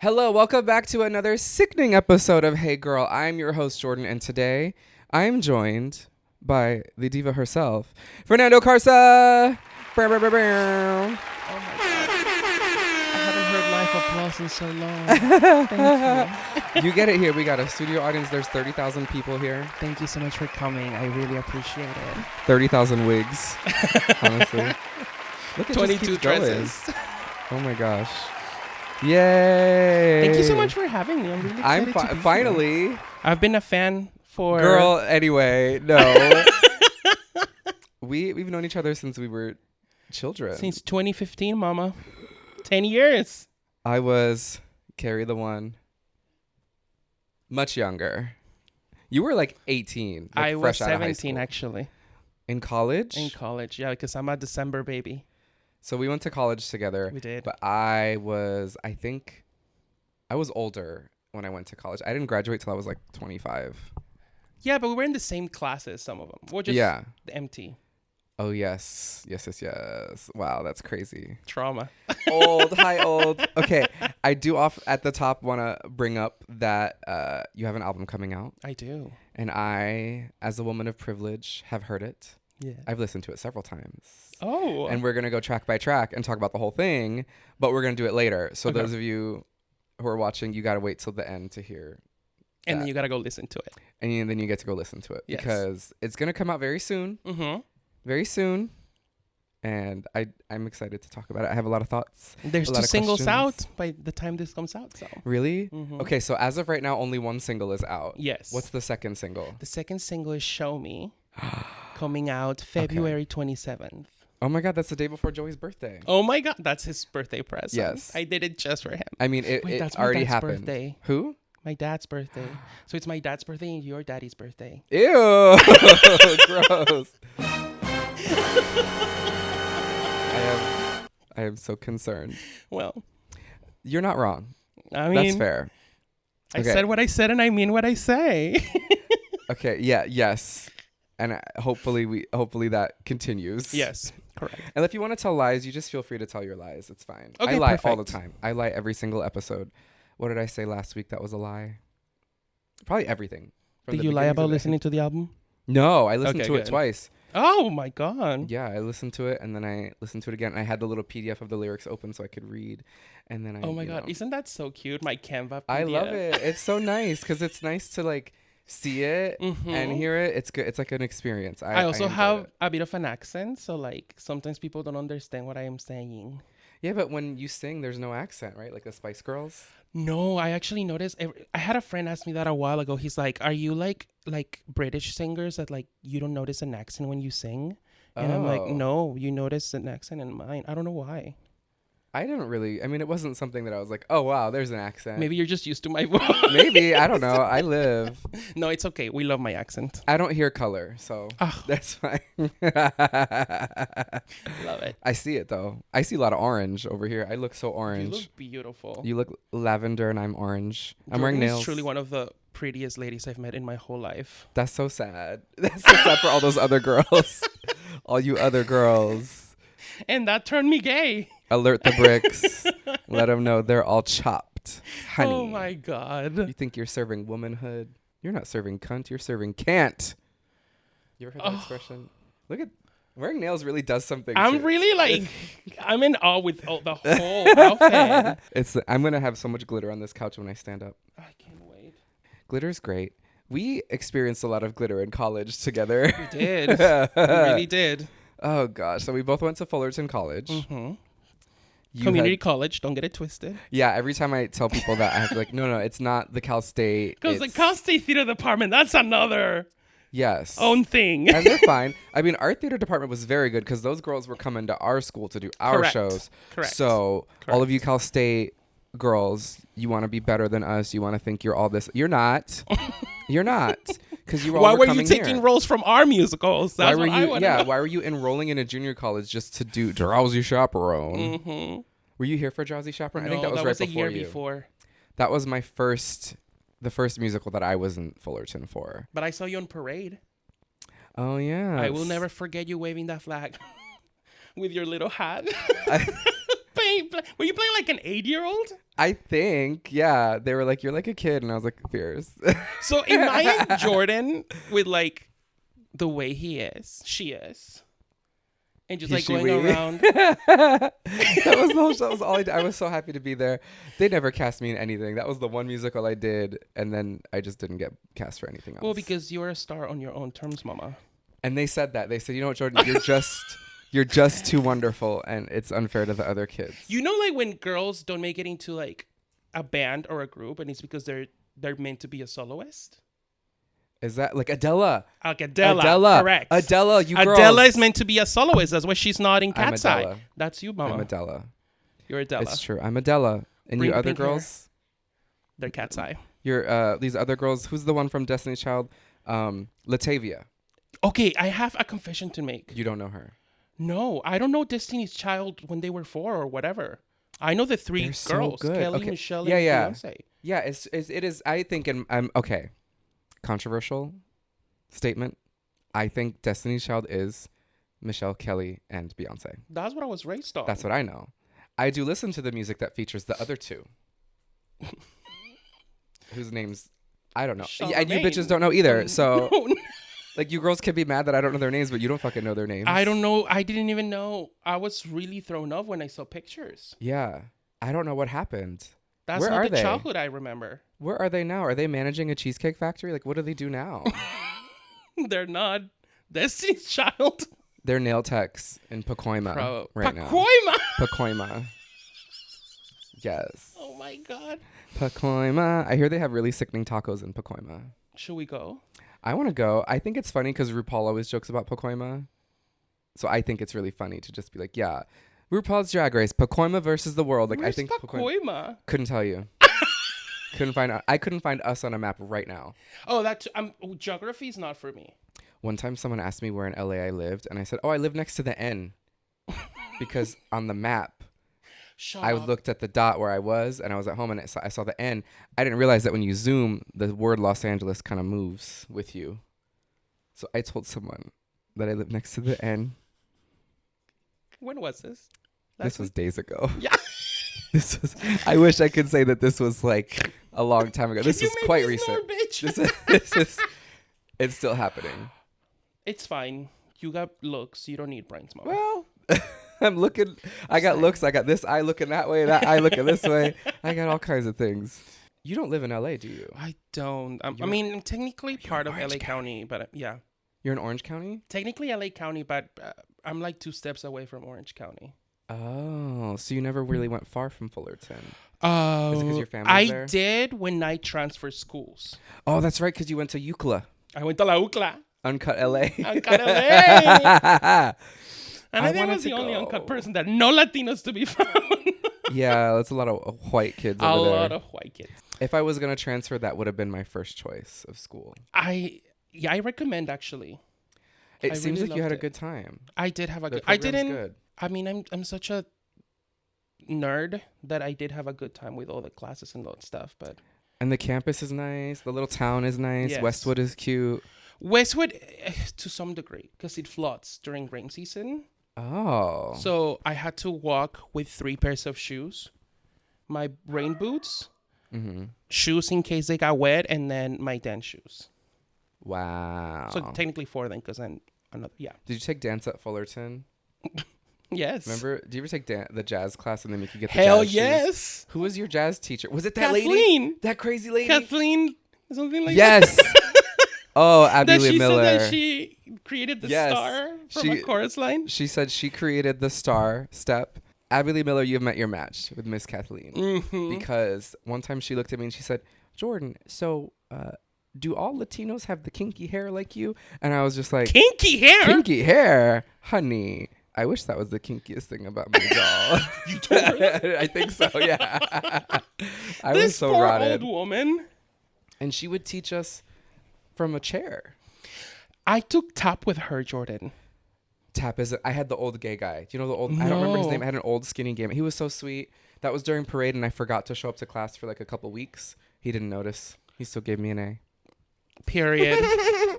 Hello, welcome back to another sickening episode of Hey Girl. I'm your host, Jordan, and today I am joined by the diva herself, Fernando Carsa. Oh my God. I haven't heard live applause in so long. Thank You get it here. We got a studio audience. There's 30,000 people here. you. Thank you so much for coming. I really appreciate it. 30,000 wigs, honestly. Look, it 22 just keeps going. dresses. Oh my gosh. Yay. Thank you so much for having me. I'm really excited to be finally. here. I've been a fan for... Girl, anyway, no. We've known each other since we were children. Since 2015, mama. 10 years. I was Carrie the One. Much younger. You were like 18. Like I was fresh out of high 17, school. actually. In college? In college, yeah, because I'm a December baby. So we went to college together. We did. But I was older when I went to college. I didn't graduate till I was like 25. Yeah, but we were in the same classes, some of them. Or just Yeah. the MT. Oh, yes. Yes. Wow, that's crazy. Trauma. Old. Hi, old. Okay. I do at the top want to bring up that you have an album coming out. I do. And I, as a woman of privilege, have heard it. Yeah. I've listened to it several times. Oh. And we're going to go track by track and talk about the whole thing, but we're going to do it later. So Okay. those of you who are watching, you got to wait till the end to hear. And then you got to go listen to it. And then you get to go listen to it. Yes. Because it's going to come out very soon. Mm-hmm. Very soon. And I'm excited to talk about it. I have a lot of thoughts. There's a lot 2 of singles questions. out by the time this comes out. So Really? Mhm. Okay, so as of right now, only one single is out. Yes. What's the second single? The second single is Show Me, coming out February 27th. Oh my God, that's the day before Joey's birthday. Oh my God, that's his birthday present. Yes. I did it just for him. I mean, Wait, it that's my already dad's happened. birthday. Who? My dad's birthday. So it's my dad's birthday and your daddy's birthday. Ew. Gross. I am so concerned. Well, You're not wrong. I mean, That's fair. I Okay. said what I said and I mean what I say. Okay. Yeah. Yes. And hopefully that continues. Yes, correct. And if you want to tell lies, you just feel free to tell your lies. It's fine. Okay, I lie all the perfect. time. I lie every single episode. What did I say last week that was a lie? Probably everything. From Did the you lie beginnings about of the- listening to the album? No, I listened Okay, to it good. twice. Oh my God. Yeah, I listened to it and then I listened to it again. I had the little PDF of the lyrics open so I could read. And then Oh my God. Isn't that so cute? My Canva PDF. I love it. It's so nice because it's nice to like see it Mhm. and hear it. It's good. It's like an experience. I also enjoyed have it. a bit of an accent, so like sometimes people don't understand what I am saying. Yeah, but when you sing, there's no accent, right? Like the Spice Girls. No, I actually noticed. I had a friend ask me that a while ago. He's like, "Are you like British singers that like you don't notice an accent when you sing?" And I'm like, Oh. "No, you notice an accent in mine. I don't know why. I didn't really. I mean, it wasn't something that I was like, oh wow, there's an accent. Maybe you're just used to my voice." Maybe I don't know. I live. No, it's okay. We love my accent. I don't hear color, so Ah. that's fine. Love it. I see it though. I see a lot of orange over here. I look so orange. You look beautiful. You look lavender and I'm orange. I'm wearing Jordan is nails. truly one of the prettiest ladies I've met in my whole life. That's so sad. That's so sad for all those other girls. All you other girls. And that turned me gay. Alert the bricks. Let them know they're all chopped. Honey. Oh my God. You think you're serving womanhood? You're not serving cunt. You're serving can't. You ever heard that expression? Look at wearing nails really does something. I'm to- really like, I'm in awe with the whole outfit. I'm gonna have so much glitter on this couch when I stand up. I can't wait. Glitter's great. We experienced a lot of glitter in college together. We did. We really did. Oh gosh. So we both went to Fullerton College. Mm-hmm. You Community had- college. Don't get it twisted. Yeah, every time I tell people that, I have to like, no, it's not the Cal State. Because the it's- Cal State Theater Department, that's another Yes. own thing. And they're fine. I mean, our theater department was very good because those girls were coming to our school to do our Correct. shows. Correct. So all of you Cal State girls, you want to be better than us. You want to think you're all this. You're not. You're not. Because you all Why were were you coming taking here. roles from our musicals? That's Why were what I you? wanna Yeah. know. Why were you enrolling in a junior college just to do Drowsy Chaperone? Mm-hmm. Were you here for Drowsy Chaperone? I think No, that was right a before year you. before. That was the first musical that I was in Fullerton for. But I saw you on Parade. Oh yeah. I will never forget you waving that flag with your little hat. Were you playing like an 8-year-old? I think, yeah. They were like, "You're like a kid," and I was like, "Fierce." So imagine Jordan with like the way she is, and just like going around. That was the whole show. That was all I did. I was so happy to be there. They never cast me in anything. That was the one musical I did, and then I just didn't get cast for anything else. Well, because you're a star on your own terms, mama. And they said that. They said, "You know what, Jordan? You're just too wonderful, and it's unfair to the other kids." You know, like when girls don't make it into like a band or a group, and it's because they're meant to be a soloist. Is that like Adela? Like Adela, correct. Adela, you girls. Adela is meant to be a soloist. That's why she's not in Cat's Eye. That's you, mama. I'm Adela. You're Adela. It's true. I'm Adela. And Bring you other pink girls? Hair. They're Cat's Eye. You're these other girls. Who's the one from Destiny's Child? Latavia. Okay, I have a confession to make. You don't know her. No, I don't know Destiny's Child when they were 4 or whatever. I know the 3 They're girls, so good. Kelly, Michelle, and Beyonce. Yeah, it is. I think, I'm okay. Controversial statement. I think Destiny's Child is Michelle, Kelly, and Beyonce. That's what I was raised on. That's what I know. I do listen to the music that features the other 2. Whose names I don't know. And you bitches don't know either. So like, you girls can be mad that I don't know their names, but you don't fucking know their names. I don't know. I didn't even know. I was really thrown off when I saw pictures. Yeah. I don't know what happened. That's Where not are the they? childhood I remember. Where are they now? Are they managing a cheesecake factory? Like, what do they do now? They're not Destiny's Child. They're nail techs in Pacoima right now. Pacoima. Yes. Oh my God. Pacoima. I hear they have really sickening tacos in Pacoima. Should we go? I want to go. I think it's funny because RuPaul always jokes about Pacoima. So I think it's really funny to just be like, yeah, RuPaul's Drag Race, Pacoima versus the world. Like, where's I think Pacoima? Couldn't tell you. I couldn't find us on a map right now. Oh, geography is not for me. One time someone asked me where in LA I lived, and I said, "Oh, I live next to the N." Because on the map, I looked at the dot where I was, and I was at home, and I saw the N. I didn't realize that when you zoom, the word Los Angeles kind of moves with you. So I told someone that I live next to the N. When was this? This was days ago. Yeah. I wish I could say that this was like a long time ago. This was quite recent. It's still happening. It's fine. You got looks. You don't need brains, mama. Well, I'm looking. I got looks. I got this eye looking that way. That eye looking this way. I got all kinds of things. You don't live in LA, do you? I don't. I mean, I'm technically part of LA County, but yeah. You're in Orange County? Technically LA County, but I'm like 2 steps away from Orange County. Oh, so you never really went far from Fullerton. Is it because your family's there? I did when I transferred schools. Oh, that's right, because you went to UCLA. I went to La UCLA. Uncut LA. Uncut LA. And I think I was the only uncut person there. No Latinos to be found. Yeah, that's a lot of white kids over there. A lot of white kids. If I was going to transfer, that would have been my first choice of school. I recommend, actually. It seems like you had a good time. I did have a good... I didn't... Good. I mean, I'm such a nerd that I did have a good time with all the classes and all that stuff, but... And the campus is nice. The little town is nice. Yes. Westwood is cute. Westwood, to some degree, because it floods during rain season. Oh. So I had to walk with 3 pairs of shoes. My rain boots, shoes in case they got wet, and then my dance shoes. Wow. So technically 4 then, because then another, yeah. Did you take dance at Fullerton? Yes. Remember, do you ever take the jazz class and then make you get the Hell jazz yes. shoes? Who was your jazz teacher? Was it that Kathleen. lady? That crazy lady? Kathleen, something like yes. that. Yes. Oh, Abby Lee Miller. Said that she created the star from a chorus line. She said she created the star step. Abby Lee Miller, you've met your match with Miss Kathleen. Mm-hmm. Because one time she looked at me and she said, "Jordan, so do all Latinos have the kinky hair like you?" And I was just like, kinky hair? Kinky hair? Honey, I wish that was the kinkiest thing about my doll. You told her? I think so, yeah. I this was so poor rotted. old woman. And she would teach us from a chair. I took tap with her, Jordan. Tap is I had the old gay guy. Do you know the old? No. I don't remember his name. I had an old skinny gay man. He was so sweet. That was during parade, and I forgot to show up to class for like a couple weeks. He didn't notice. He still gave me an A. Period.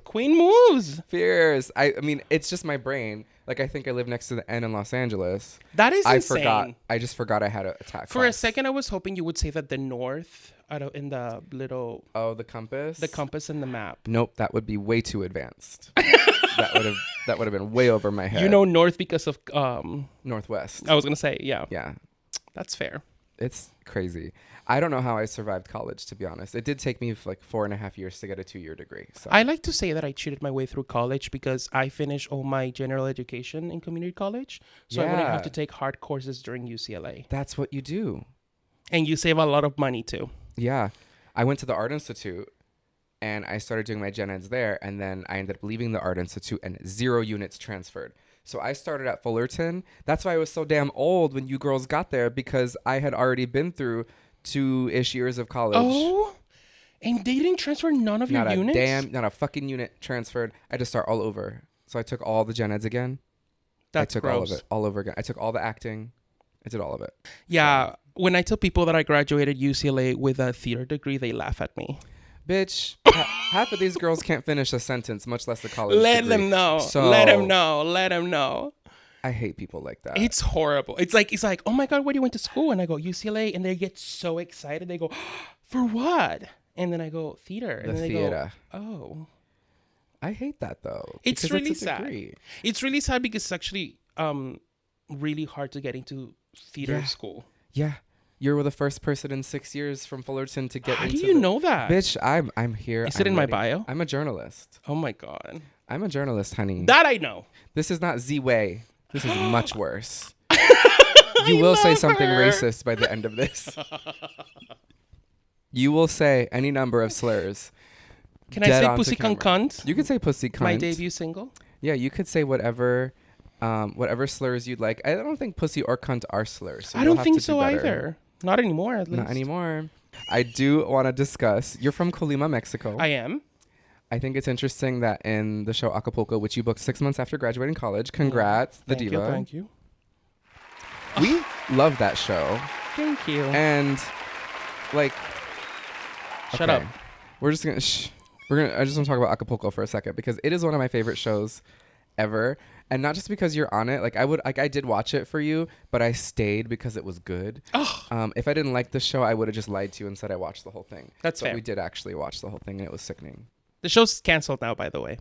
Queen moves. Fierce. I mean, it's just my brain. Like, I think I live next to the N in Los Angeles. That is insane. I just forgot I had a attack. For a second, I was hoping you would say that the north, in the little... Oh, the compass? The compass in the map. Nope, that would be way too advanced. that would have been way over my head. You know north because of... Northwest. I was going to say, yeah. Yeah. That's fair. It's crazy. I don't know how I survived college, to be honest. It did take me like 4.5 years to get a 2-year degree. So. I like to say that I cheated my way through college because I finished all my general education in community college. So I wouldn't have to take hard courses during UCLA. That's what you do. And you save a lot of money too. Yeah. I went to the Art Institute and I started doing my gen eds there. And then I ended up leaving the Art Institute and 0 units transferred. So I started at Fullerton. That's why I was so damn old when you girls got there, because I had already been through 2-ish years of college. Oh, and they didn't transfer none of your units? Not a fucking unit transferred. I had to start all over. So I took all the gen eds again. That's I took gross. all of it all over again. I took all the acting. I did all of it. Yeah. So. When I tell people that I graduated UCLA with a theater degree, they laugh at me. Bitch, half of these girls can't finish a sentence, much less a college Let degree. them know. So let them know. Let them know. I hate people like that. It's horrible. It's like, oh my God, where do you went to school? And I go, UCLA. And they get so excited. They go, for what? And then I go, theater. And then they go, oh. I hate that though. It's really sad. It's really sad because it's actually really hard to get into theater school. Yeah. You were the first person in 6 years from Fullerton to get into. How do you know that? Bitch, I'm here. Is it in my bio? I'm a journalist. Oh my God. I'm a journalist, honey. That I know. This is not Z-Way. This is much worse. You will say something racist by the end of this. You will say any number of slurs. Can I say pussy cunt? You can say pussy cunt. My debut single? Yeah, you could say whatever slurs you'd like. I don't think pussy or cunt are slurs. So I don't think so either. Not anymore, at least. Not anymore. I do want to discuss. You're from Colima, Mexico. I am. I think it's interesting that in the show Acapulco, which you booked 6 months after graduating college, congrats, the diva. Thank you. We love that show. Thank you. And like, shut up. We're just gonna. I just want to talk about Acapulco for a second because it is one of my favorite shows ever, and not just because you're on it. Like I did watch it for you, but I stayed because it was good. If I didn't like the show, I would have just lied to you and said I watched the whole thing. That's fair. But we did actually watch the whole thing, and it was sickening. The show's canceled now, by the way.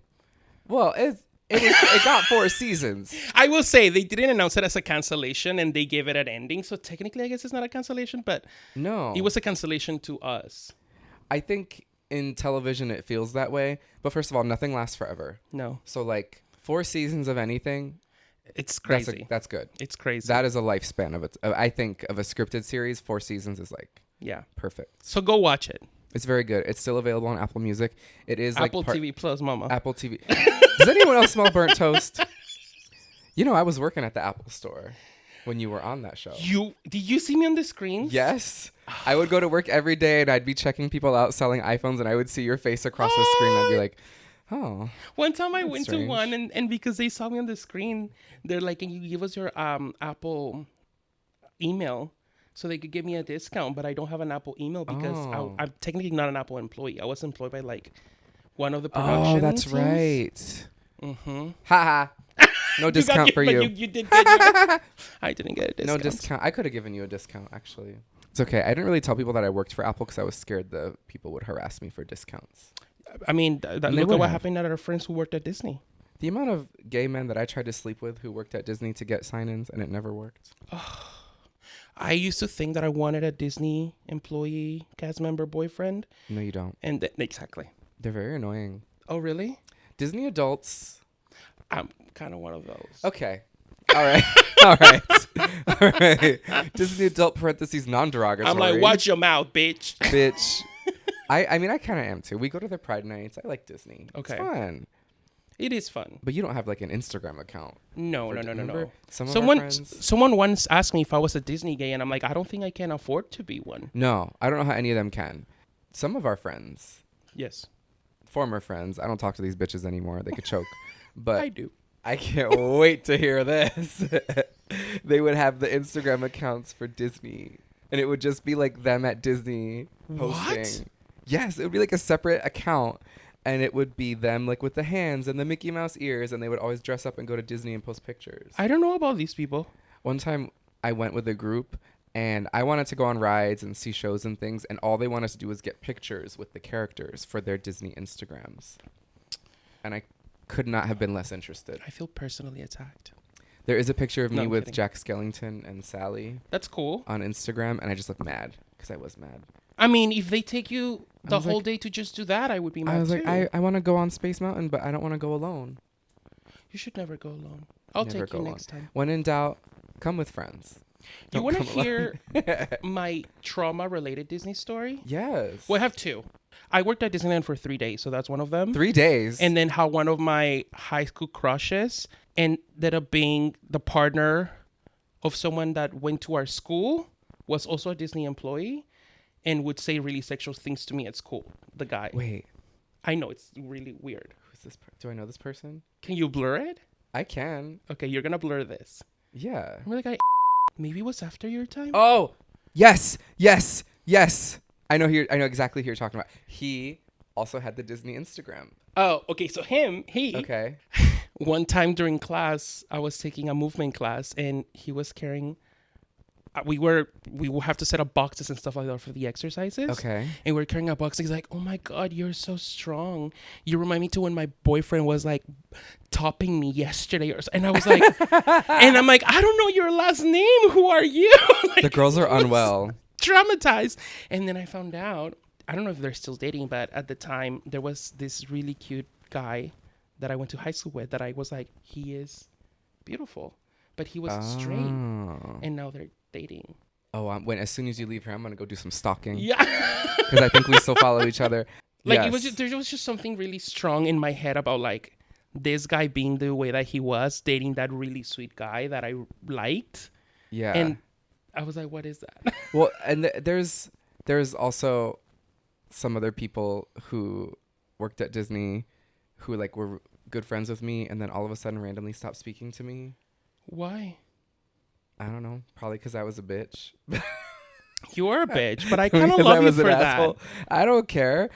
Well, it got 4 seasons. I will say they didn't announce it as a cancellation, and they gave it an ending. So technically, I guess it's not a cancellation, but no, it was a cancellation to us. I think in television it feels that way, but first of all, nothing lasts forever. No. So like 4 seasons of anything, it's crazy. That's good. It's crazy. That is a lifespan of it. I think of a scripted series, 4 seasons is like perfect. So go watch it. It's very good. It's still available on Apple Music. It is Apple TV Plus, mama. Apple TV. Does anyone else smell burnt toast? You know, I was working at the Apple store when you were on that show. Did you see me on the screen? Yes. I would go to work every day and I'd be checking people out selling iPhones and I would see your face across the screen and I'd be like, oh. One time I went to one and because they saw me on the screen, they're like, can you give us your Apple email so they could give me a discount? But I don't have an Apple email because I'm technically not an Apple employee. I was employed by like one of the production Oh, that's teams. right. Mm-hmm. Ha No discount for you. You did get your, I didn't get a discount. No discount. I could have given you a discount, actually. It's okay. I didn't really tell people that I worked for Apple because I was scared the people would harass me for discounts. I mean, look at what happened at our friends who worked at Disney. The amount of gay men that I tried to sleep with who worked at Disney to get sign-ins and it never worked. I used to think that I wanted a Disney employee, cast member, boyfriend. No, you don't. And exactly. They're very annoying. Oh, really? Disney adults. I'm kind of one of those. Okay. All right. All right. Disney adult parentheses non-derogatory. I'm like, watch your mouth, bitch. Bitch. I mean, I kind of am too. We go to their Pride nights. I like Disney. Okay. It's fun. It is fun. But you don't have like an Instagram account. No. Someone once asked me if I was a Disney gay, and I'm like, I don't think I can afford to be one. No, I don't know how any of them can. Some of our friends. Yes. Former friends. I don't talk to these bitches anymore. They could choke. But I do. I can't wait to hear this. They would have the Instagram accounts for Disney. And it would just be like them at Disney posting. What? Yes, it would be like a separate account. and it would be them like with the hands and the Mickey Mouse ears, and they would always dress up and go to Disney and post pictures. I don't know about these people. One time I went with a group, and I wanted to go on rides and see shows and things, and all they wanted to do was get pictures with the characters for their Disney Instagrams. And I could not have been less interested. I feel personally attacked. There is a picture of me with kidding. Jack Skellington and Sally. That's cool. On Instagram, and I just looked mad because I was mad. I mean, if they take you the whole day to just do that, I would be mad too. I was like, I want to go on Space Mountain, but I don't want to go alone. You should never go alone. I'll take you next time. When in doubt, come with friends. You want to hear my trauma-related Disney story? Yes. Well, I have two. I worked at Disneyland for 3 days, so that's one of them. 3 days? And then how one of my high school crushes ended up being the partner of someone that went to our school, was also a Disney employee, and would say really sexual things to me at school. The guy. Wait. I know, it's really weird. Who's this? Do I know this person? Can you blur it? I can. Okay, you're gonna blur this. Yeah. Remember the guy? Maybe it was after your time. Oh, yes. I know exactly who you're talking about. He also had the Disney Instagram. Oh, okay. So he. Okay. One time during class, I was taking a movement class, and he was carrying. We will have to set up boxes and stuff like that for the exercises. Okay. And we're carrying a box. He's like, "Oh my God, you're so strong. You remind me to when my boyfriend was like topping me yesterday." And I was like, and I'm like, "I don't know your last name. Who are you?" Like, the girls are unwell. Traumatized. And then I found out, I don't know if they're still dating, but at the time there was this really cute guy that I went to high school with that I was like, he is beautiful, but he was straight, and now they're dating. Oh, as soon as you leave here, I'm gonna go do some stalking. Yeah, because I think we still follow each other. Like yes. there was just something really strong in my head about like this guy being the way that he was, dating that really sweet guy that I liked. Yeah, and I was like, what is that? Well, and there's also some other people who worked at Disney who like were good friends with me, and then all of a sudden randomly stopped speaking to me. Why? I don't know. Probably because I was a bitch. You are a bitch, but I kind of love you for that. Asshole. I don't care.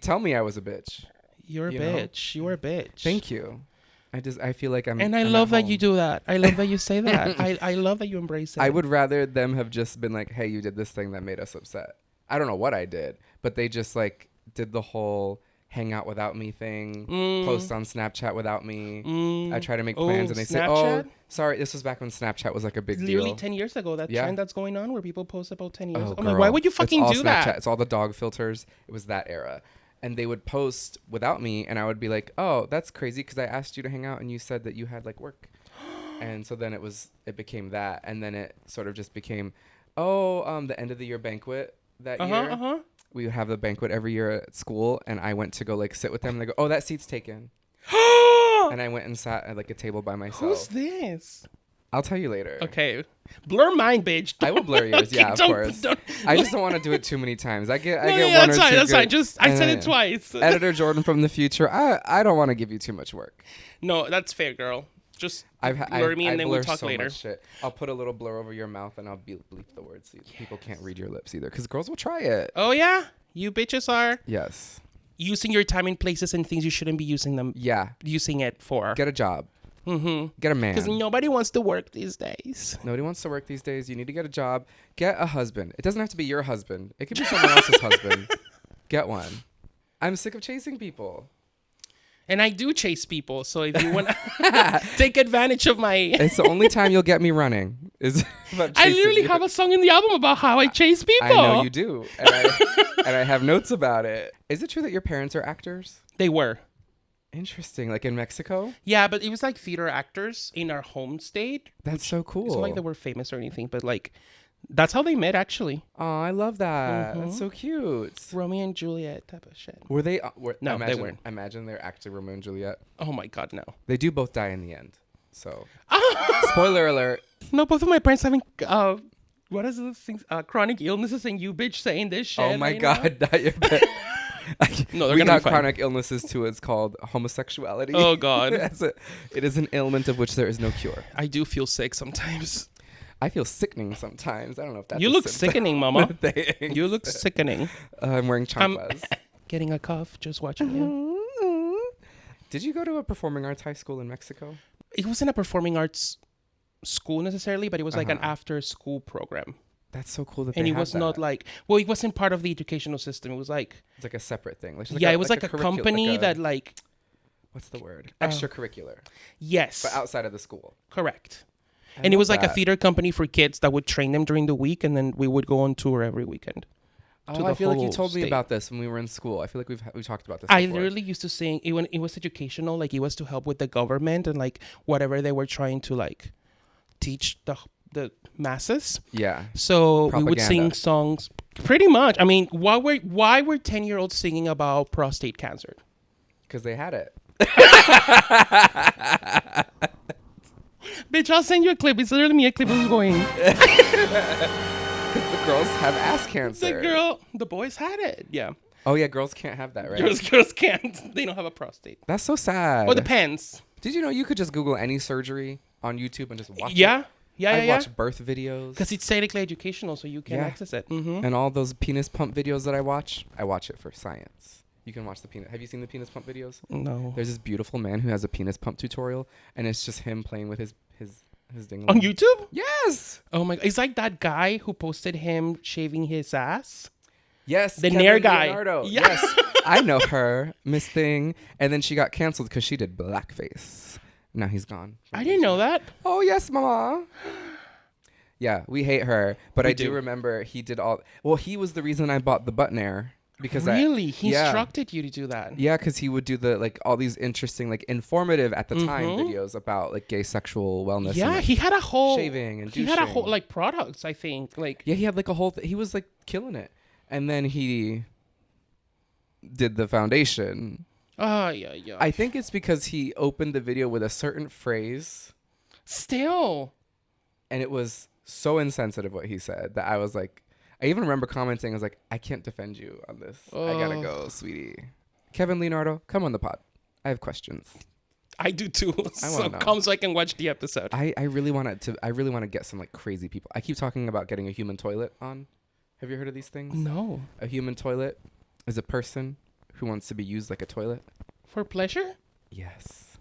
Tell me I was a bitch. You're a bitch. You are a bitch. Thank you. I feel like I'm. And I love that you do that. I love that you say that. I love that you embrace it. I would rather them have just been like, "Hey, you did this thing that made us upset." I don't know what I did, but they just like did the whole hang out without me thing, post on Snapchat without me. I try to make plans, and they say, "Oh, sorry." This was back when Snapchat was like a big deal. Literally 10 years ago. That trend that's going on where people post about 10 years. Oh, why would you fucking do Snapchat. that? It's all the dog filters. It was that era. And they would post without me, and I would be like, "Oh, that's crazy," because I asked you to hang out, and you said that you had like work. And so then it became that, and then it sort of just became, the end of the year banquet that year. We would have the banquet every year at school, and I went to go like sit with them, and they go, "Oh, that seat's taken." And I went and sat at like a table by myself. Who's this? I'll tell you later. Okay. Blur mine, bitch. I will blur yours, yeah, of course. I just don't want to do it too many times. I get one or two. That's fine. I said it twice. Editor Jordan from the future. I don't want to give you too much work. No, that's fair, girl. Just blur me and then we'll talk later. Much shit. I'll put a little blur over your mouth and I'll bleep the words so people can't read your lips either, because girls will try it. Oh yeah, you bitches are. Yes. Using your time in places and things you shouldn't be using them. Yeah. Using it for. Get a job. Mm-hmm. Get a man. Because nobody wants to work these days. Nobody wants to work these days. You need to get a job. Get a husband. It doesn't have to be your husband. It could be someone else's husband. Get one. I'm sick of chasing people. And I do chase people. So if you want to take advantage of my... It's the only time you'll get me running. I literally have a song in the album about how I chase people. I know you do. And I have notes about it. Is it true that your parents are actors? They were. Interesting. Like in Mexico? Yeah, but it was like theater actors in our home state. That's so cool. It's not like they were famous or anything, but like that's how they met actually. Oh, I love that. That's so cute. Romeo and Juliet type of shit. Were they? No, they weren't. Imagine they're actually Romeo and Juliet. Oh my God, no. They do both die in the end. So, spoiler alert. No, both of my parents having what is this thing? Chronic illnesses, and you bitch saying this shit. Oh my God, not your No, they're we gonna got be fine. chronic illnesses too. It's called homosexuality. Oh God, it is an ailment of which there is no cure. I do feel sick sometimes. I feel sickening sometimes. I don't know if that's. You look sickening, mama. You look sickening. I'm wearing chanclas. getting a cough just watching you. Did you go to a performing arts high school in Mexico? It wasn't a performing arts school necessarily, but it was like an after school program. That's so cool that and they it was not like, well, it wasn't part of the educational system. It was like, it's like a separate thing. It was like a company that like, what's the word? Extracurricular. Yes. But outside of the school. Correct. And it was like a theater company for kids that would train them during the week, and then we would go on tour every weekend. Oh, I feel like you told me about this when we were in school. I feel like we've talked about this before. I literally used to sing it was educational, like it was to help with the government and like whatever they were trying to like teach the masses. Yeah. So propaganda. We would sing songs pretty much. I mean, why were 10-year-olds singing about prostate cancer? Because they had it. Bitch, I'll send you a clip. It's literally me a clip who's going. Because the girls have ass cancer. The boys had it. Yeah. Oh yeah, girls can't have that, right? Girls can't. They don't have a prostate. That's so sad. Well, depends. Did you know you could just Google any surgery on YouTube and just watch it? Yeah. I watch birth videos. Because it's technically educational, so you can access it. Mm-hmm. And all those penis pump videos that I watch it for science. You can watch the penis. Have you seen the penis pump videos? No. There's this beautiful man who has a penis pump tutorial, and it's just him playing with his ding. On YouTube? Yes. Oh my god! It's like that guy who posted him shaving his ass. Yes. The Nair guy. Leonardo. Yeah. Yes. I know her, Miss Thing, and then she got canceled because she did blackface. Now he's gone. I didn't know that. Oh yes, mama. Yeah, we hate her, but I do remember he did all. Well, he was the reason I bought the button air. Because he instructed you to do that. Yeah, because he would do all these interesting, like informative at the time videos about like gay sexual wellness. Yeah, and, he had a whole shaving and he had a whole like products. I think like he had like a whole. He was like killing it, and then he did the foundation. Yeah. I think it's because he opened the video with a certain phrase. Still. And it was so insensitive what he said that I was like. I even remember commenting, I was like, I can't defend you on this. I gotta go, sweetie. Kevin Leonardo, come on the pod. I have questions. I do too. So come so I can watch the episode. I really want to get some like crazy people. I keep talking about getting a human toilet on. Have you heard of these things? No. A human toilet is a person who wants to be used like a toilet. For pleasure? Yes.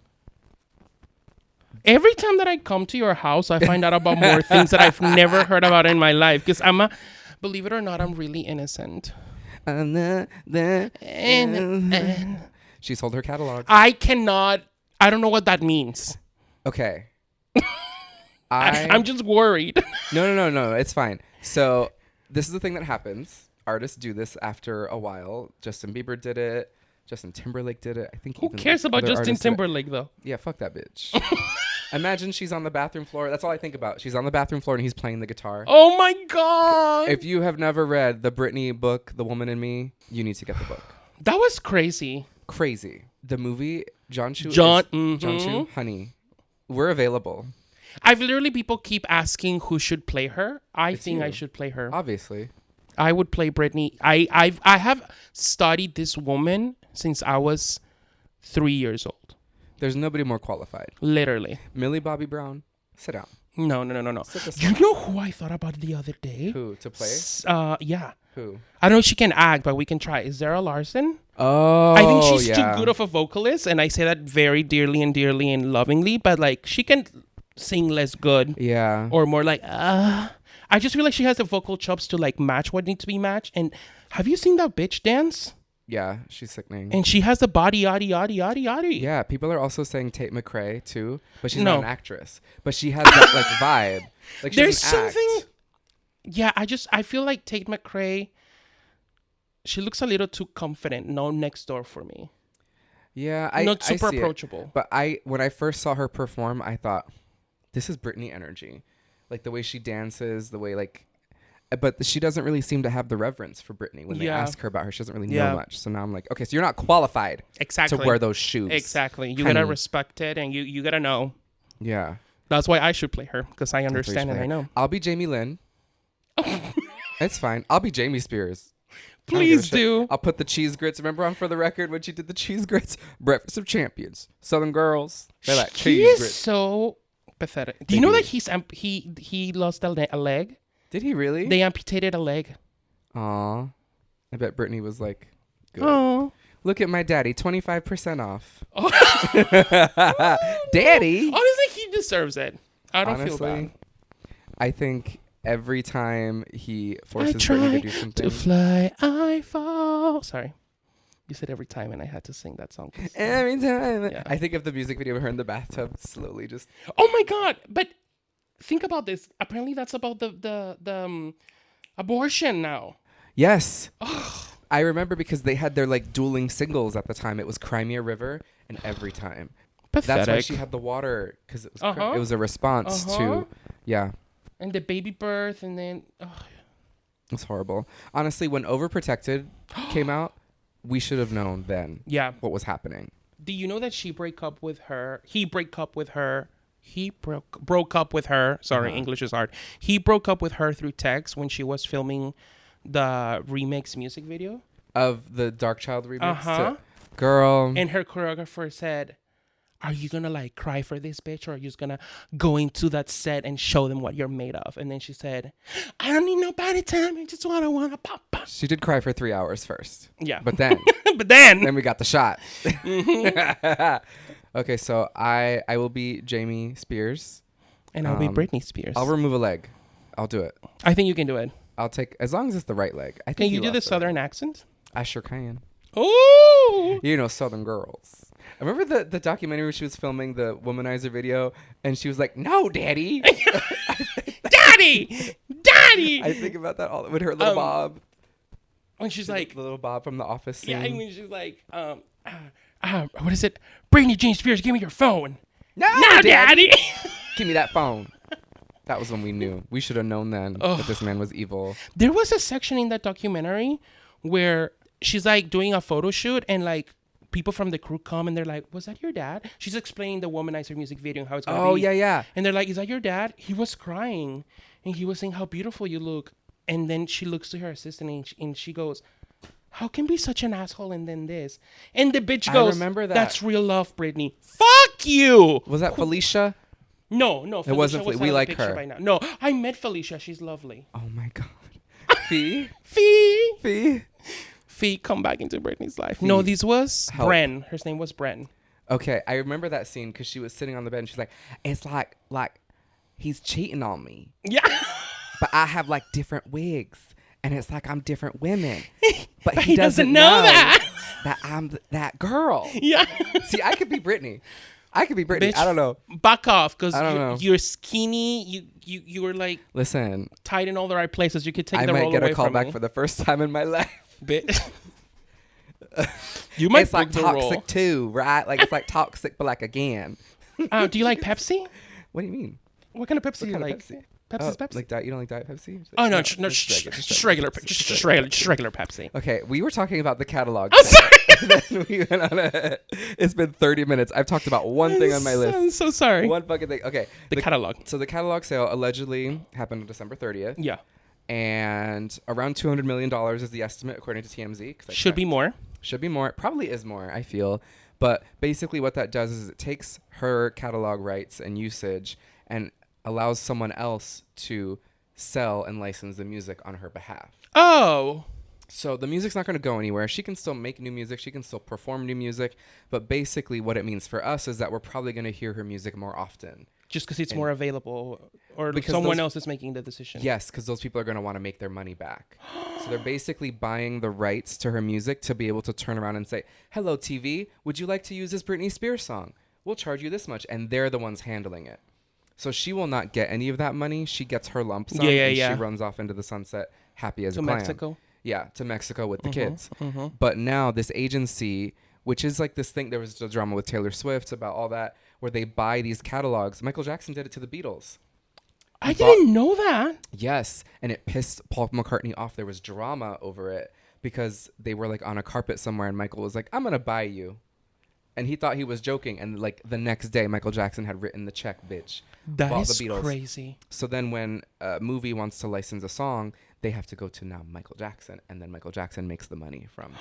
Every time that I come to your house, I find out about more things that I've never heard about in my life. Because believe it or not, I'm really innocent. She sold her catalog. I don't know what that means. Okay. I'm just worried. No. It's fine. So this is the thing that happens. Artists do this after a while. Justin Bieber did it. Justin Timberlake did it. I think. Who cares about Justin Timberlake though? Yeah, fuck that bitch. Imagine she's on the bathroom floor. That's all I think about. She's on the bathroom floor and he's playing the guitar. Oh my god! If you have never read the Britney book, The Woman in Me, you need to get the book. That was crazy. Crazy. The movie John Chu, honey, we're available. I've literally people keep asking who should play her. I think I should play her. Obviously. I would play Britney. I have studied this woman since I was 3 years old. There's nobody more qualified. Literally. Millie Bobby Brown, sit down. No. You know who I thought about the other day? Who, to play? Yeah. Who? I don't know if she can act, but we can try. Is Zara Larson? Oh, I think she's too good of a vocalist, and I say that very dearly and lovingly, but like she can sing less good. Yeah. Or more like, I just feel like she has the vocal chops to like match what needs to be matched. And have you seen that bitch dance? Yeah, she's sickening. And she has the body, yaddy. Yeah, people are also saying Tate McRae too, but she's not an actress. But she has that like vibe. Like there's something. Yeah, I feel like Tate McRae. She looks a little too confident. No next door for me. Yeah, not super I see approachable. It. But when I first saw her perform, I thought, this is Britney energy, like the way she dances, the way like. But she doesn't really seem to have the reverence for Britney when they ask her about her. She doesn't really know much. So now I'm like, okay, so you're not qualified to wear those shoes. Exactly. You gotta respect it, and you gotta know. Yeah. That's why I should play her, because I understand and I know. I'll be Jamie Lynn. It's fine. I'll be Jamie Spears. Please do. I'll put the cheese grits. Remember on For the Record when she did the cheese grits? Breakfast of Champions. Southern girls. They like cheese grits. So pathetic. Do you know that he lost a leg? Did he really? They amputated a leg. Aw. I bet Britney was like, Good. Oh. Look at my daddy, 25% off. Oh. Daddy. Honestly, he deserves it. I don't feel bad. I think every time he forces Britney to do something. To fly, I fall. Sorry. You said every time, and I had to sing that song. Every time. Yeah. I think of the music video of her in the bathtub slowly just. Oh my God. But think about this. Apparently that's about the abortion now. Yes. I remember because they had their like dueling singles at the time. It was Crimea River and Every Time. Pathetic. That's why she had the water, because it was a response to, yeah. And the baby birth, and then. It's horrible. Honestly, when Overprotected came out, we should have known then what was happening. Do you know that he broke up with her? He broke up with her. Sorry, English is hard. He broke up with her through text when she was filming the remix music video of the Dark Child remix. Girl. And her choreographer said, "Are you gonna like cry for this bitch, or are you just gonna go into that set and show them what you're made of?" And then she said, "I don't need nobody tell me, just what I wanna pop." She did cry for 3 hours first. Yeah. But then then we got the shot. Okay, so I will be Jamie Spears. And I'll be Britney Spears. I'll remove a leg. I'll do it. I think you can do it. I'll take, as long as it's the right leg. I think can you do the Southern accent? I sure can. Oh, you know, Southern girls. I remember the documentary where she was filming the womanizer video, and she was like, "No, daddy." Daddy. I think about that all with her little bob. When she's like the little bob from The Office scene. Yeah, I mean, she's like, what is it? Britney Jean Spears, give me your phone. No, daddy. Give me that phone. That was when we knew. We should have known then that this man was evil. There was a section in that documentary where she's like doing a photo shoot, and like people from the crew come and they're like, "Was that your dad?" She's explaining the Womanizer music video and how it's going to be. Oh, yeah. And they're like, "Is that your dad?" He was crying and he was saying how beautiful you look. And then she looks to her assistant and she goes, "How can be such an asshole and then this?" And the bitch goes, I remember that. "That's real love, Britney." Fuck you. Was that Felicia? No. It wasn't. We like her. By now. No, I met Felicia. She's lovely. Oh my God. Fee, come back into Britney's life. Fee. No, this was Bren. Her name was Bren. Okay, I remember that scene because she was sitting on the bed and she's like, "It's like he's cheating on me." Yeah. But I have like different wigs, and it's like I'm different women. But he doesn't know that I'm that girl. Yeah. See, I could be Britney. Bitch, I don't know. Back off, because you're skinny. You were like, listen, tied in all the right places. You could take the role away from me. I might get a call back for the first time in my life. Bitch. You might. It's like toxic too, right? Like it's like toxic, but like again. Do you like Pepsi? What do you mean? What kind of Pepsi do you like? Pepsi? Pepsi's Pepsi. Like diet? You don't like Diet Pepsi? Oh no, just regular Pepsi. Okay, we were talking about the catalog. I'm sorry. Then we went on it's been 30 minutes. I've talked about one thing on my list. I'm so sorry. One fucking thing. Okay. The catalog. So the catalog sale allegedly happened on December 30th. Yeah. And around $200 million is the estimate according to TMZ. Should be more. Should be more. It probably is more, I feel. But basically what that does is it takes her catalog rights and usage and allows someone else to sell and license the music on her behalf. Oh. So the music's not going to go anywhere. She can still make new music. She can still perform new music. But basically what it means for us is that we're probably going to hear her music more often. Just because it's more available, or because someone else is making the decision. Yes, because those people are going to want to make their money back. So they're basically buying the rights to her music to be able to turn around and say, "Hello, TV, would you like to use this Britney Spears song? We'll charge you this much." And they're the ones handling it. So she will not get any of that money. She gets her lump sum, and she runs off into the sunset happy as a clam. To Mexico? Yeah, to Mexico with the kids. But now this agency, which is like this thing, there was a drama with Taylor Swift about all that, where they buy these catalogs. Michael Jackson did it to the Beatles. I didn't know that. Yes, and it pissed Paul McCartney off. There was drama over it because they were like on a carpet somewhere, and Michael was like, "I'm going to buy you." And he thought he was joking, and like the next day, Michael Jackson had written the check, bitch. That is the Beatles. Crazy. So then when a movie wants to license a song, they have to go to now Michael Jackson, and then Michael Jackson makes the money from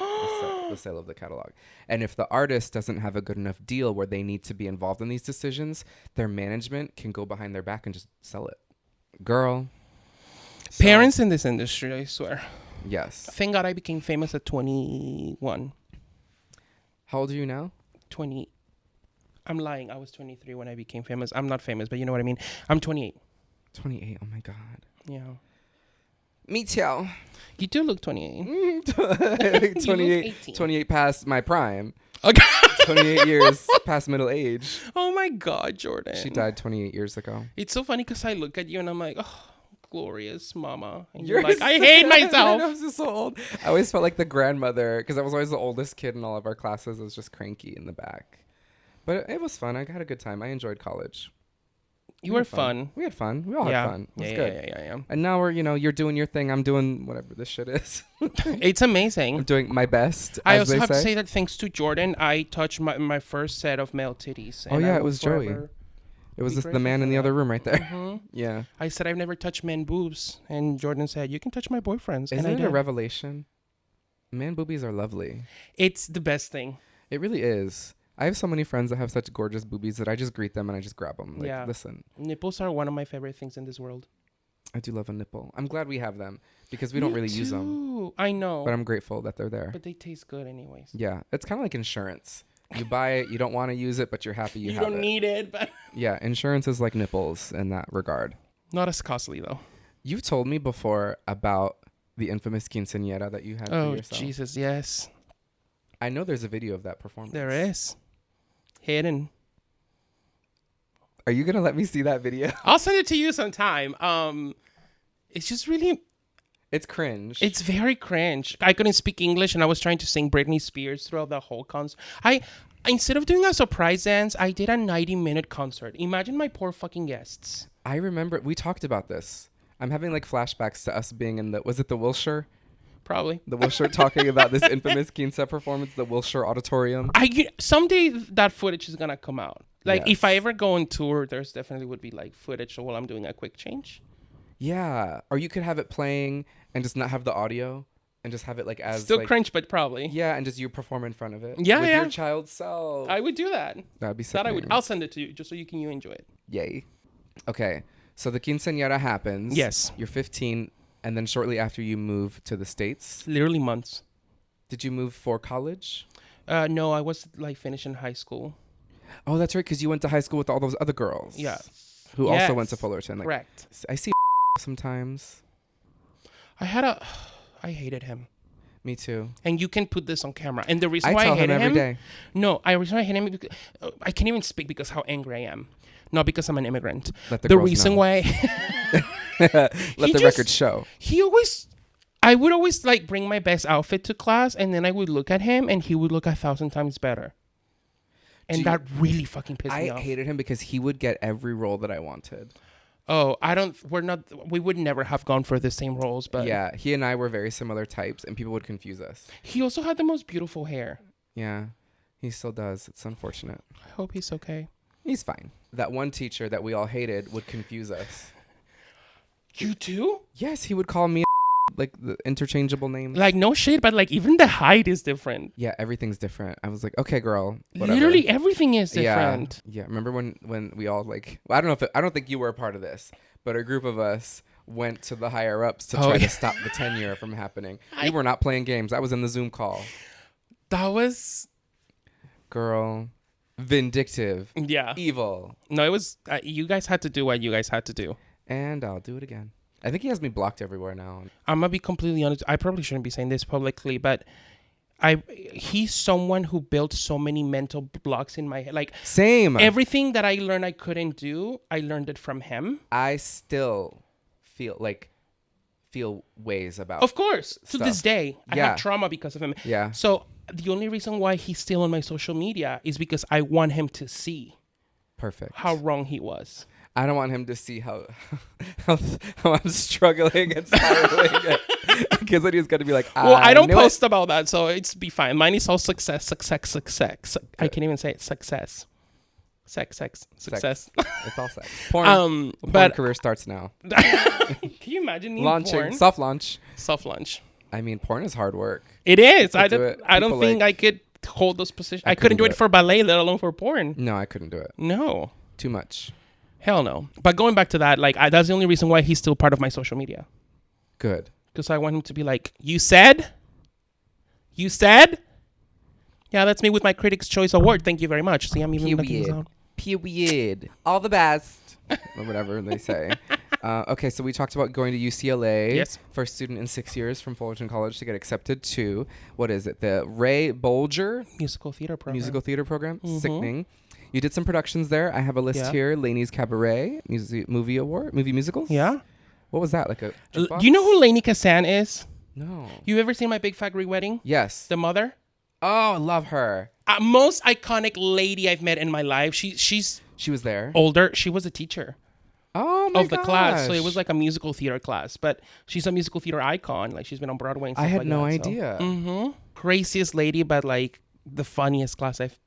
the sale of the catalog. And if the artist doesn't have a good enough deal where they need to be involved in these decisions, their management can go behind their back and just sell it. Girl. Parents in this industry, I swear. Yes. Thank God I became famous at 21. How old are you now? 20. I'm lying. I was 23 when I became famous. I'm not famous, but you know what I mean. I'm 28. 28. Oh my God. Yeah. Me too. You do look 28. 28 past my prime. Okay. 28 years past middle age. Oh my God, Jordan. She died 28 years ago. It's so funny because I look at you and I'm like, oh, glorious mama. And you're like, I hate myself. I was just so old. I always felt like the grandmother because I was always the oldest kid in all of our classes. I was just cranky in the back. But it was fun. I had a good time. I enjoyed college. You were fun. We had fun. We all had fun. It was good. Yeah. And now we're, you're doing your thing. I'm doing whatever this shit is. It's amazing. I'm doing my best. I also have to say that thanks to Jordan, I touched my first set of male titties. Oh, yeah. It was Joey. It was the man in the other room right there. Mm-hmm. Yeah. I said, I've never touched man boobs. And Jordan said, you can touch my boyfriends. Isn't it a revelation? Man boobies are lovely. It's the best thing. It really is. I have so many friends that have such gorgeous boobies that I just greet them and I just grab them. Like, yeah. Listen. Nipples are one of my favorite things in this world. I do love a nipple. I'm glad we have them because we don't really use them. I know. But I'm grateful that they're there. But they taste good anyways. Yeah. It's kind of like insurance. You buy it, you don't want to use it, but you're happy you have it. You don't need it, but... Yeah, insurance is like nipples in that regard. Not as costly, though. You've told me before about the infamous quinceañera that you had for yourself. Oh, Jesus, yes. I know there's a video of that performance. There is. Hidden. Are you going to let me see that video? I'll send it to you sometime. It's just really... It's cringe. It's very cringe. I couldn't speak English and I was trying to sing Britney Spears throughout the whole concert. Instead of doing a surprise dance, I did a 90-minute concert. Imagine my poor fucking guests. I remember we talked about this. I'm having like flashbacks to us being in was it the Wilshire? Probably. The Wilshire talking about this infamous quince performance, the Wilshire Auditorium. Someday that footage is going to come out. Like Yes. if I ever go on tour, there's definitely would be like footage while I'm doing a quick change. Yeah. Or you could have it playing and just not have the audio and just have it like as still cringe, but probably. Yeah, and just you perform in front of it. Yeah, with yeah. your child self. I would do that. That'd be sick. I'll send it to you just so you enjoy it. Yay. Okay. So the quinceañera happens. Yes. You're 15 and then shortly after you move to the States. Literally months. Did you move for college? No, I was like finishing high school. Oh, that's right, because you went to high school with all those other girls. Yeah. Who also went to Fullerton. Like, correct. I see sometimes. I hated him. Me too. And you can put this on camera. And the reason why tell I hated him every day. No, the reason why I hate him is because I can't even speak because how angry I am. Not because I'm an immigrant. Let the reason why Let the record show. I would always like bring my best outfit to class and then I would look at him and he would look 1,000 times better. And that really fucking pissed me off. I hated him because he would get every role that I wanted. Oh, we would never have gone for the same roles, but yeah, he and I were very similar types and people would confuse us. He also had the most beautiful hair. Yeah, he still does. It's unfortunate. I hope he's okay. He's fine. That one teacher that we all hated would confuse us. You too? Yes, he would call me like the interchangeable names. Like no shade, but like even the height is different. Yeah, everything's different. I was like, okay, girl. Whatever. Literally everything is different. Yeah. Remember when we all like? Well, I don't think you were a part of this, but a group of us went to the higher ups to try to stop the tenure from happening. We were not playing games. I was in the Zoom call. That was, girl, vindictive. Yeah. Evil. No, it was. You guys had to do what you guys had to do. And I'll do it again. I think he has me blocked everywhere now. I'm gonna be completely honest. I probably shouldn't be saying this publicly, but he's someone who built so many mental blocks in my head. Like same. Everything that I learned I couldn't do, I learned it from him. I still feel ways about. Of course, stuff. to this day, I have trauma because of him. Yeah. So the only reason why he's still on my social media is because I want him to see. Perfect. How wrong he was. I don't want him to see how I'm struggling and spiraling. Because then he's going to be like, well, I don't post about that, so it's be fine. Mine is all success. I can't even say it. Success. Success. It's all sex. Porn. Porn career starts now. Can you imagine me launching porn? Soft launch. I mean, porn is hard work. It is. I don't think I could hold those positions. I couldn't do it for ballet, let alone for porn. No, I couldn't do it. No. Too much. Hell no. But going back to that, like that's the only reason why he's still part of my social media. Good. because I want him to be like, you said? Yeah, that's me with my Critics' Choice Award. Thank you very much. See, I'm even looking this out. Period. All the best. Or whatever they say. Okay, so we talked about going to UCLA. Yes. First student in 6 years from Fullerton College to get accepted to, what is it? The Ray Bolger Musical theater program. Mm-hmm. Sickening. You did some productions there. I have a list here. Laney's Cabaret, movie musicals. Yeah. What was that? Like a jukebox? Do you know who Lainey Kazan is? No. You ever seen My Big Fat Greek Wedding? Yes. The mother? Oh, I love her. Most iconic lady I've met in my life. She was there. Older. She was a teacher. Oh my of the class, so it was like a musical theater class. But she's a musical theater icon. Like she's been on Broadway and stuff. I had like no that, idea. So. Craziest lady, but like the funniest class I've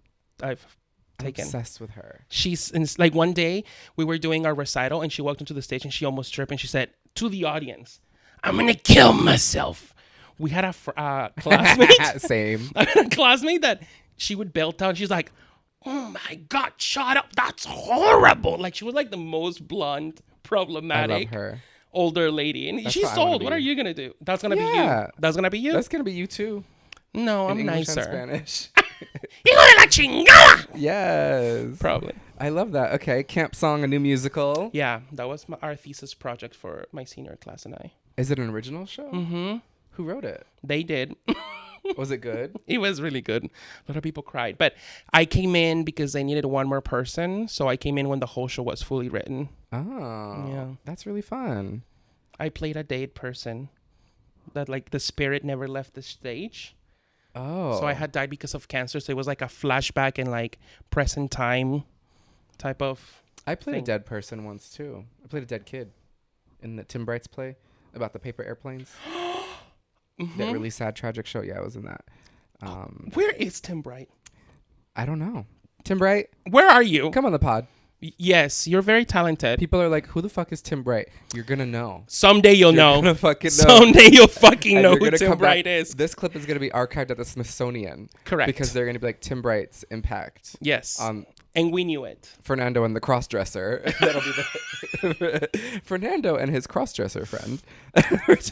taken. Obsessed with her. She's like one day we were doing our recital and she walked into the stage and she almost tripped and she said to the audience, "I'm gonna kill myself." We had a classmate. Same. I had a classmate that she would belt out. She's like, "Oh my God, shut up. That's horrible." Like she was like the most blunt, problematic. I love her. Older lady. And she's old. What are you going to do? That's going to be you. That's going to be you? That's going to be you too. No, I'm English nicer. And Spanish. Hijo de la chingada! Yes. Probably. I love that. Okay. Camp Song, a new musical. Yeah. That was our thesis project for my senior class and I. Is it an original show? Mm-hmm. Who wrote it? They did. Was it good? It was really good. A lot of people cried. But I came in because they needed one more person. So I came in when the whole show was fully written. Oh. Yeah. That's really fun. I played a dead person. That like the spirit never left the stage. Oh. So I had died because of cancer. So it was like a flashback and like present time type of I played a dead person once too. I played a dead kid in the Tim Bright's play about the paper airplanes. That really sad, tragic show. Yeah, I was in that. Where is Tim Bright? I don't know. Tim Bright? Where are you? Come on the pod. Yes, you're very talented. People are like, who the fuck is Tim Bright? You're going to know. Someday you'll know. You're going to fucking know. Someday you'll fucking know who Tim Bright is. This clip is going to be archived at the Smithsonian. Correct. Because they're going to be like, Tim Bright's impact. Yes. And we knew it. Fernando and the crossdresser. That'll be the Fernando and his crossdresser friend.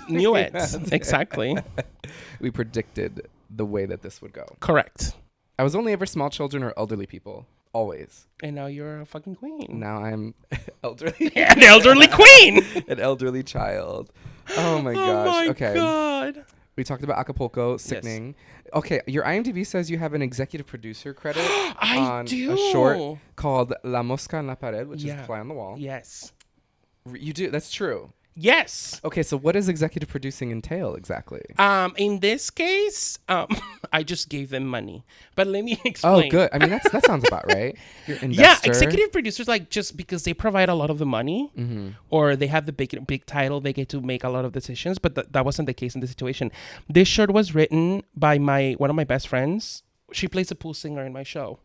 Knew it. Exactly. We predicted the way that this would go. Correct. I was only ever small children or elderly people. Always. And now you're a fucking queen. Now I'm elderly. An elderly queen. An elderly child. Oh my gosh. Okay. God. We talked about Acapulco, sickening. Yes. Okay, your IMDb says you have an executive producer credit on a short called La Mosca en la Pared, which is Fly on the Wall. Yes. You do? That's true. Yes. Okay, so what does executive producing entail exactly? In this case, I just gave them money. But let me explain. Oh, good. I mean, that sounds about right. You're an investor. Yeah, executive producers, like, just because they provide a lot of the money or they have the big title, they get to make a lot of decisions. But that wasn't the case in this situation. This short was written by one of my best friends. She plays a pool singer in my show.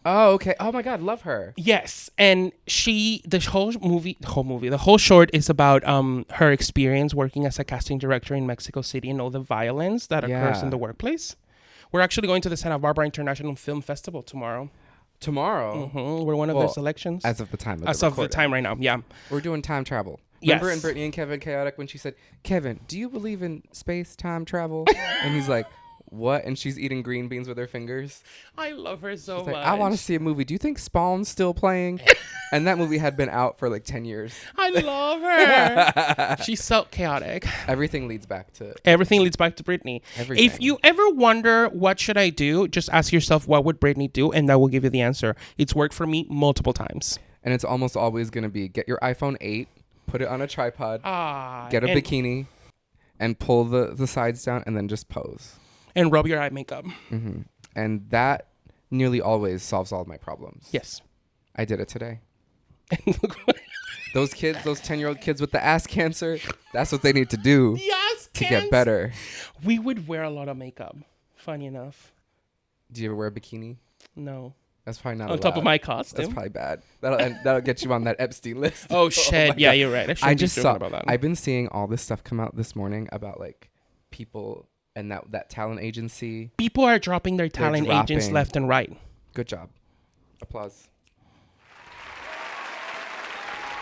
Oh, okay. Oh my God, love her. Yes, and the whole short is about her experience working as a casting director in Mexico City and all the violence that occurs in the workplace. We're actually going to the Santa Barbara International Film Festival tomorrow. Tomorrow? Mm-hmm. We're one of their selections. As of the time. As of the time right now, yeah. We're doing time travel. Yes. Remember in Britney and Kevin Chaotic when she said, "Kevin, do you believe in space time travel?" And he's like, "What?" And she's eating green beans with her fingers. I love her so much. Like, I want to see a movie. Do you think Spawn's still playing? And that movie had been out for like 10 years. I love her. She's so chaotic. Everything leads back to Britney. Everything. If you ever wonder what should I do, just ask yourself what would Britney do, and that will give you the answer. It's worked for me multiple times. And it's almost always going to be get your iPhone 8, put it on a tripod, get a bikini, and pull the sides down, and then just pose. And rub your eye makeup. Mm-hmm. And that nearly always solves all of my problems. Yes. I did it today. Those 10-year-old kids with the ass cancer, that's what they need to do to get better. We would wear a lot of makeup. Funny enough. Do you ever wear a bikini? No. That's probably not on allowed. top of my costume. That's probably bad. That'll get you on that Epstein list. Oh shit! Yeah, you're right. I just saw about that. I've been seeing all this stuff come out this morning about like people and that talent agency. People are dropping their talent agents left and right. Good job. Applause.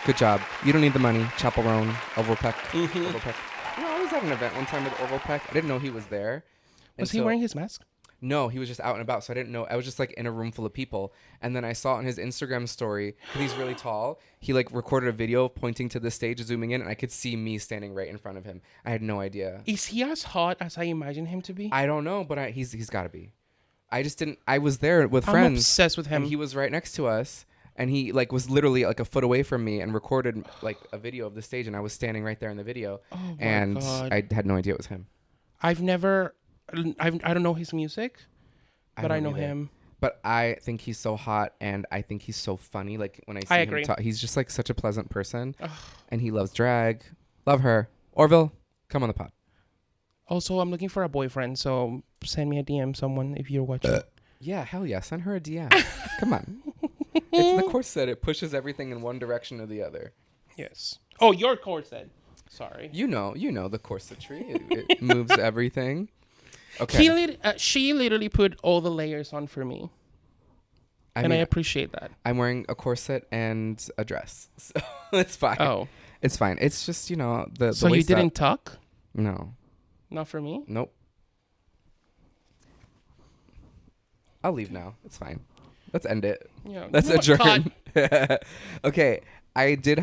Good job. You don't need the money. Chaperone. Overpeck. Overpeck. was at an event one time with Orville Peck. I didn't know he was there. Was he wearing his mask? No, he was just out and about, so I didn't know. I was just like in a room full of people, and then I saw on his Instagram story, because he's really tall, he like recorded a video pointing to the stage, zooming in, and I could see me standing right in front of him. I had no idea. Is he as hot as I imagine him to be? I don't know, but he's got to be. I just didn't. I was there with friends. I'm obsessed with him. And he was right next to us, and he like was literally like a foot away from me and recorded like a video of the stage, and I was standing right there in the video, and God. I had no idea it was him. I don't know his music. But I know him. But I think he's so hot, and I think he's so funny. Like when I see him talk, he's just like such a pleasant person, and he loves drag. Love her. Orville, come on the pod. Also, I'm looking for a boyfriend, so send me a DM, someone, if you're watching. Yeah, hell yeah, send her a DM. Come on. It's the corset. It pushes everything in one direction or the other. Yes. Oh, your corset. Sorry. You know the corsetry. It moves everything. Okay. She literally put all the layers on for me. I appreciate that. I'm wearing a corset and a dress. So it's fine. Oh. It's fine. It's just, the So you didn't tuck? No. Not for me? Nope. I'll leave now. It's fine. Let's end it. Yeah. Let's adjourn. Okay. I did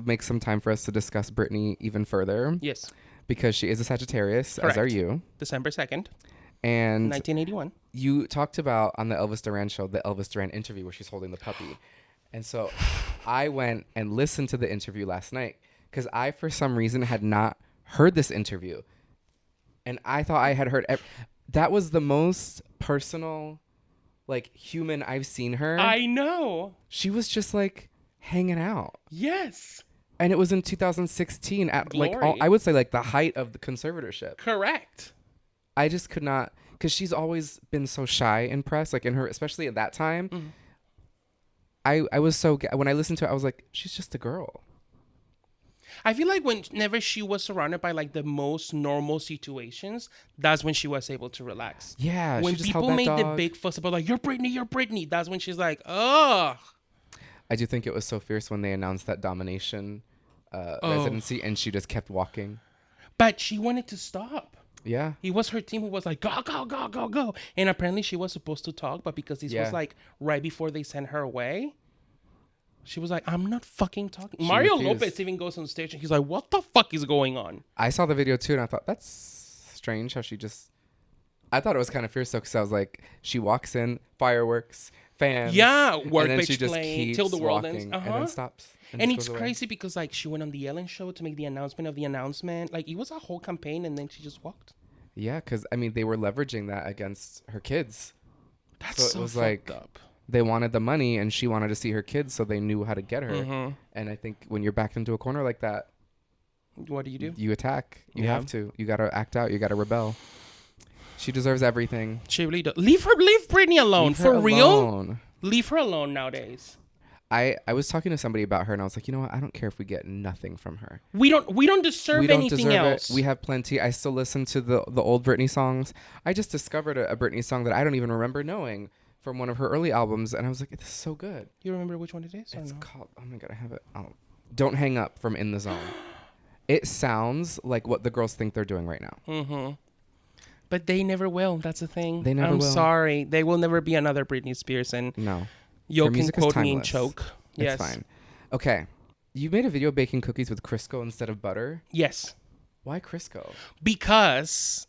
make some time for us to discuss Britney even further. Yes. Because she is a Sagittarius, Correct. as are you. December 2nd. And 1981. You talked about on the Elvis Duran show, the Elvis Duran interview where she's holding the puppy. And so I went and listened to the interview last night because I, for some reason, had not heard this interview. And I thought I had heard. That was the most personal, like, human I've seen her. I know. She was just, like, hanging out. Yes. And it was in 2016 at Glory. like I would say like the height of the conservatorship. Correct. I just could not, because she's always been so shy in press, like in her, especially at that time. Mm-hmm. I was so, when I listened to it, I was like, she's just a girl. I feel like whenever she was surrounded by like the most normal situations, that's when she was able to relax. Yeah. When people made the big fuss about like, you're Britney, that's when she's like, ugh. I do think it was so fierce when they announced that domination residency, and she just kept walking. But she wanted to stop. Yeah. It was her team who was like, go, go, go, go, go. And apparently she was supposed to talk, but because this was like right before they sent her away, she was like, I'm not fucking talking. Mario Lopez even goes on stage and he's like, what the fuck is going on? I saw the video too, and I thought, that's strange how she just... I thought it was kind of fierce though, because I was like, she walks in, fireworks... fans. Yeah, work and then she just keeps till the world walking, ends. and then stops. And it's crazy because like she went on the Ellen show to make the announcement of the announcement. Like it was a whole campaign, and then she just walked. Yeah, because I mean they were leveraging that against her kids. That's so it was fucked like up. They wanted the money, and she wanted to see her kids, so they knew how to get her. Mm-hmm. And I think when you're backed into a corner like that, what do? You attack. You have to. You got to act out. You got to rebel. She deserves everything. She really does. Leave Britney alone. For real. Leave her alone nowadays. I was talking to somebody about her, and I was like, you know what? I don't care if we get nothing from her. We don't deserve anything else. We have plenty. I still listen to the old Britney songs. I just discovered a Britney song that I don't even remember knowing from one of her early albums, and I was like, this is so good. You remember which one it is? It's called, oh my God, I have it. Don't Hang Up from In the Zone. It sounds like what the girls think they're doing right now. Mm-hmm. But they never will. That's the thing. They never will. I'm sorry. They will never be another Britney Spears. And no. You can quote me and choke. It's fine. Okay. You made a video baking cookies with Crisco instead of butter? Yes. Why Crisco? Because,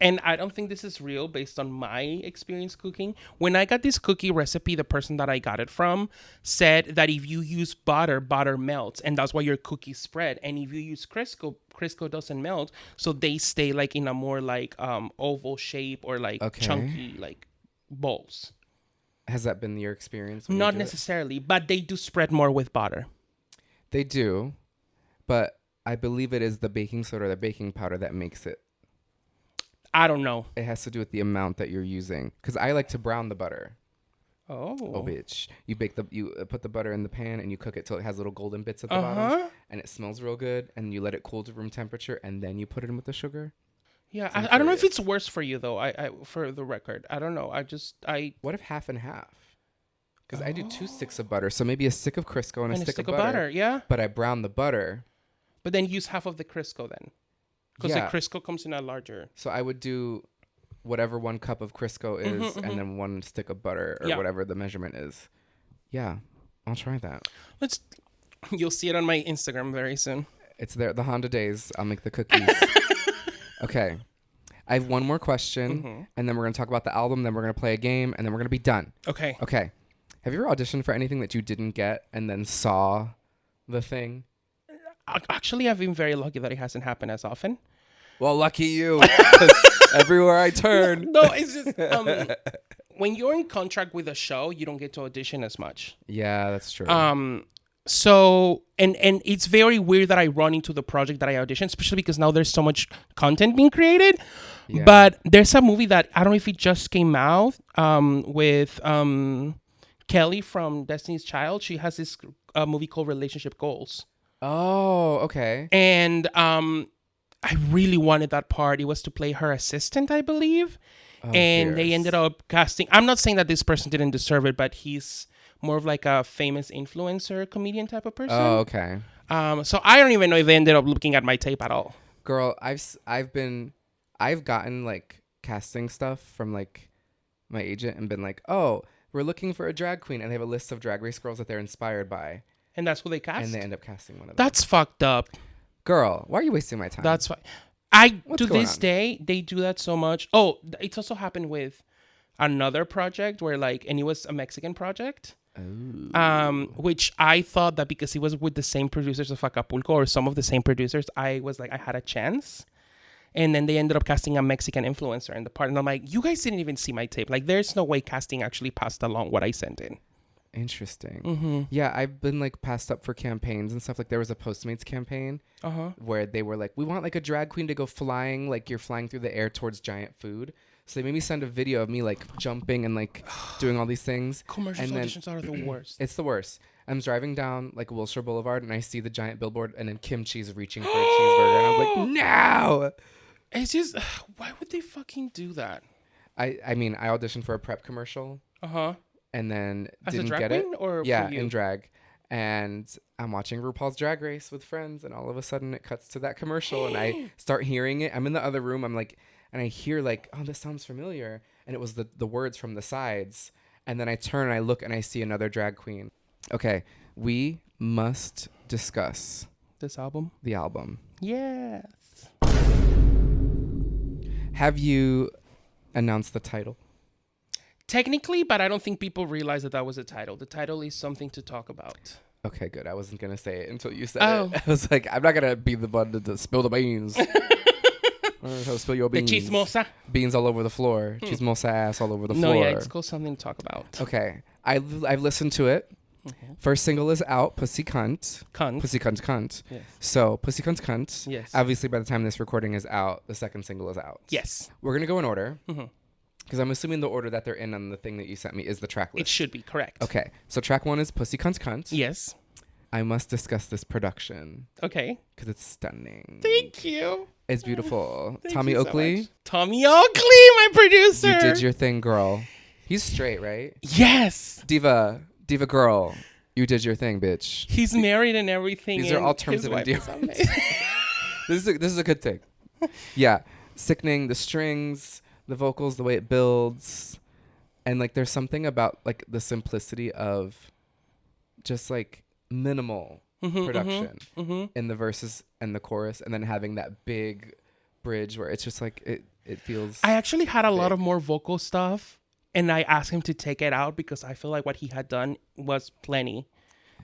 and I don't think this is real based on my experience cooking. When I got this cookie recipe, the person that I got it from said that if you use butter melts. And that's why your cookies spread. And if you use Crisco doesn't melt. So they stay like in a more like oval shape or like chunky like balls. Has that been your experience? Not necessarily, but they do spread more with butter. They do, but I believe it is the baking soda or the baking powder that makes it. I don't know. It has to do with the amount that you're using. Because I like to brown the butter. Oh, bitch! You put the butter in the pan and you cook it till it has little golden bits at the bottom, and it smells real good. And you let it cool to room temperature, and then you put it in with the sugar. Yeah, I don't know if it's worse for you though. I for the record, I don't know. What if half and half? Because I do 2 sticks of butter, so maybe a stick of Crisco and a stick of butter. Yeah. But I brown the butter. But then use half of the Crisco then. Because like Crisco comes in a larger. So I would do whatever 1 cup of Crisco is, and then 1 stick of butter or whatever the measurement is. Yeah, I'll try that. You'll see it on my Instagram very soon. It's there. The Honda days. I'll make the cookies. Okay. I have one more question, and then we're going to talk about the album, then we're going to play a game, and then we're going to be done. Okay. Okay. Have you ever auditioned for anything that you didn't get and then saw the thing? Actually, I've been very lucky that it hasn't happened as often. Well, lucky you. Everywhere I turn. No, it's just when you're in contract with a show, you don't get to audition as much. Yeah, that's true. So and it's very weird that I run into the project that I auditioned, especially because now there's so much content being created. Yeah. But there's a movie that I don't know if it just came out with Kelly from Destiny's Child. She has this movie called Relationship Goals. Oh, okay. And I really wanted that part. It was to play her assistant, I believe. Oh, and they ended up casting. I'm not saying that this person didn't deserve it, but he's more of like a famous influencer comedian type of person. Oh, okay. So I don't even know if they ended up looking at my tape at all. Girl, I've gotten like casting stuff from like my agent and been like, oh, we're looking for a drag queen, and they have a list of drag race girls that they're inspired by. And that's who they cast? And they end up casting one of them. That's fucked up. Girl, why are you wasting my time? That's fine. To this day, they do that so much. Oh, it's also happened with another project where and it was a Mexican project. Oh. Which I thought that because it was with the same producers of Acapulco or some of the same producers, I was like, I had a chance. And then they ended up casting a Mexican influencer in the part. And I'm like, you guys didn't even see my tape. Like, there's no way casting actually passed along what I sent in. Interesting. Mm-hmm. Yeah, I've been like passed up for campaigns and stuff. Like there was a Postmates campaign where they were like, we want like a drag queen to go flying, like you're flying through the air towards giant food. So they made me send a video of me like jumping and like doing all these things. Commercial auditions are the worst. It's the worst. I'm driving down like Wilshire Boulevard and I see the giant billboard and then kimchi's reaching for a cheeseburger and I was like, no. It's just, why would they fucking do that? I mean, I auditioned for a prep commercial. And then didn't get it. Or yeah, in drag. And I'm watching RuPaul's Drag Race with friends, and all of a sudden it cuts to that commercial, and I start hearing it. I'm in the other room. I'm like, and I hear like, oh, this sounds familiar, and it was the words from the sides. And then I turn and I look and I see another drag queen. Okay, we must discuss this album. The album. Yes. Have you announced the title? Technically, but I don't think people realize that was a title. The title is something to talk about. Okay, good. I wasn't going to say it until you said it. I was like, I'm not going to be the one to spill the beans. Spill your beans. The chismosa. Beans all over the floor. Chismosa ass all over the floor. No, yeah, it's called something to talk about. Okay. I've listened to it. Mm-hmm. First single is out, Pussy Cunt. Cunt. Pussy Cunt Cunt. Yes. So, Pussy Cunt Cunt. Yes. Obviously, by the time this recording is out, the second single is out. Yes. We're going to go in order. Mm-hmm. Because I'm assuming the order that they're in on the thing that you sent me is the track list. It should be, correct. Okay. So track 1 is Pussy Cunt Cunt. Yes. I must discuss this production. Okay. Because it's stunning. Thank you. It's beautiful. Thank Tommy you Oakley. So Tommy Oakley, my producer. You did your thing, girl. He's straight, right? Yes. Diva girl. You did your thing, bitch. He's married and everything. These are all terms of endearment. This is a good thing. Yeah. Sickening, the strings, the vocals, the way it builds, and like there's something about like the simplicity of just like minimal production in the verses and the chorus, and then having that big bridge where it's just like it feels. I actually had a lot of more vocal stuff, and I asked him to take it out because I feel like what he had done was plenty.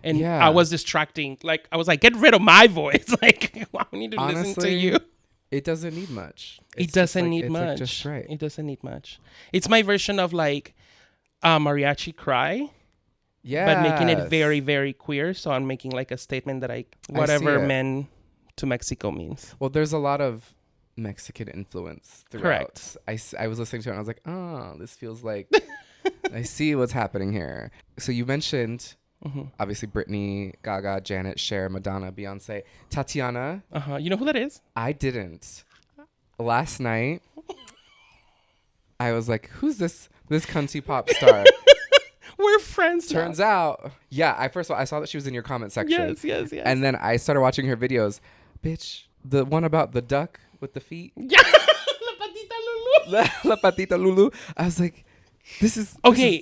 And I was distracting. Like I was like, get rid of my voice. Like I need to listen to you. It doesn't need much. It doesn't need much. Like just right. It doesn't need much. It's my version of like Mariachi Cry. Yeah. But making it very, very queer. So I'm making like a statement that whatever men to Mexico means. Well, there's a lot of Mexican influence throughout. Correct. I was listening to it and I was like, oh, this feels like I see what's happening here. So you mentioned obviously Britney, Gaga, Janet, Cher, Madonna, Beyonce, Tatiana. You know who that is? I didn't. Last night, I was like, who's this cunty pop star? We're friends Turns out, yeah, first of all, I saw that she was in your comment section. Yes. And then I started watching her videos. Bitch, the one about the duck with the feet. Yeah, La Patita Lulu. La Patita Lulu. I was like, this is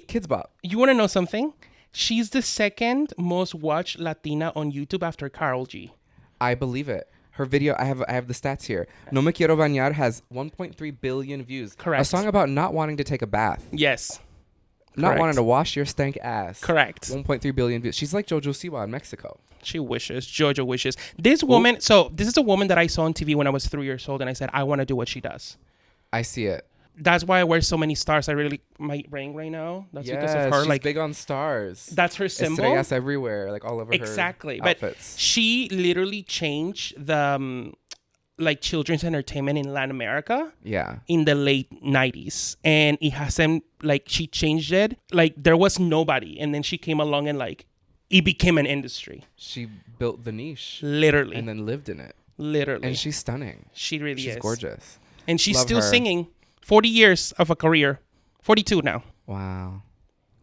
Kids Bop. You want to know something? She's the second most watched Latina on YouTube after Karol G. I believe it. Her video, I have the stats here. No Me Quiero Bañar has 1.3 billion views. Correct. A song about not wanting to take a bath. Yes. Not wanting to wash your stank ass. Correct. 1.3 billion views. She's like Jojo Siwa in Mexico. She wishes. Jojo wishes. This woman, so this is a woman that I saw on TV when I was 3 years old, and I said, I want to do what she does. I see it. That's why I wear so many stars. I really, my ring right now, that's because of her. She's like, big on stars. That's her symbol. Estrellas everywhere, like all over her outfits. But she literally changed the like children's entertainment in Latin America. Yeah. In the late 90s. And it hasn't, like, she changed it. Like, there was nobody. And then she came along and, like, it became an industry. She built the niche. Literally. And then lived in it. Literally. And she's stunning. She really is. She's gorgeous. And she's still singing. 40 years of a career. 42 now. Wow.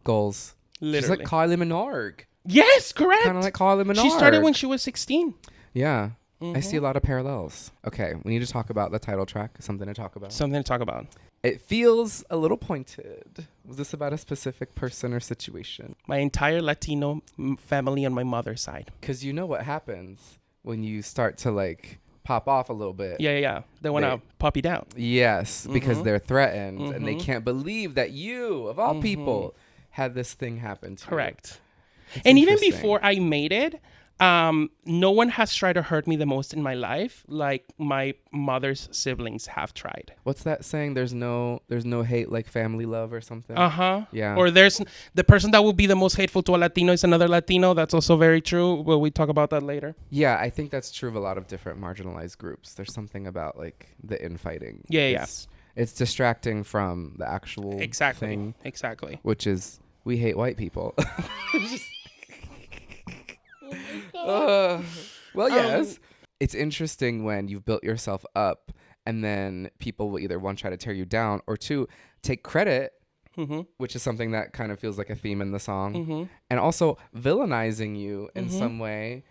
Goals. Literally. She's like Kylie Minogue. Yes, correct. Kind of like Kylie Minogue. She started when she was 16. Yeah. Mm-hmm. I see a lot of parallels. Okay, we need to talk about the title track. Something to talk about. It feels a little pointed. Was this about a specific person or situation? My entire Latino family on my mother's side. Because you know what happens when you start to like pop off a little bit. Yeah. They want to pop you down. Yes, because they're threatened and they can't believe that you, of all people, had this thing happen to you. Correct. And even before I made it, no one has tried to hurt me the most in my life like my mother's siblings have tried. What's that saying? There's no hate like family love or something. Yeah. Or there's the person that will be the most hateful to a Latino is another Latino. That's also very true. Will we talk about that later? Yeah, I think that's true of a lot of different marginalized groups. There's something about like the infighting. Yeah. It's distracting from the actual thing. Exactly. Which is we hate white people. Well, yes. It's interesting when you've built yourself up and then people will either one, try to tear you down, or two, take credit, which is something that kind of feels like a theme in the song, and also villainizing you in some way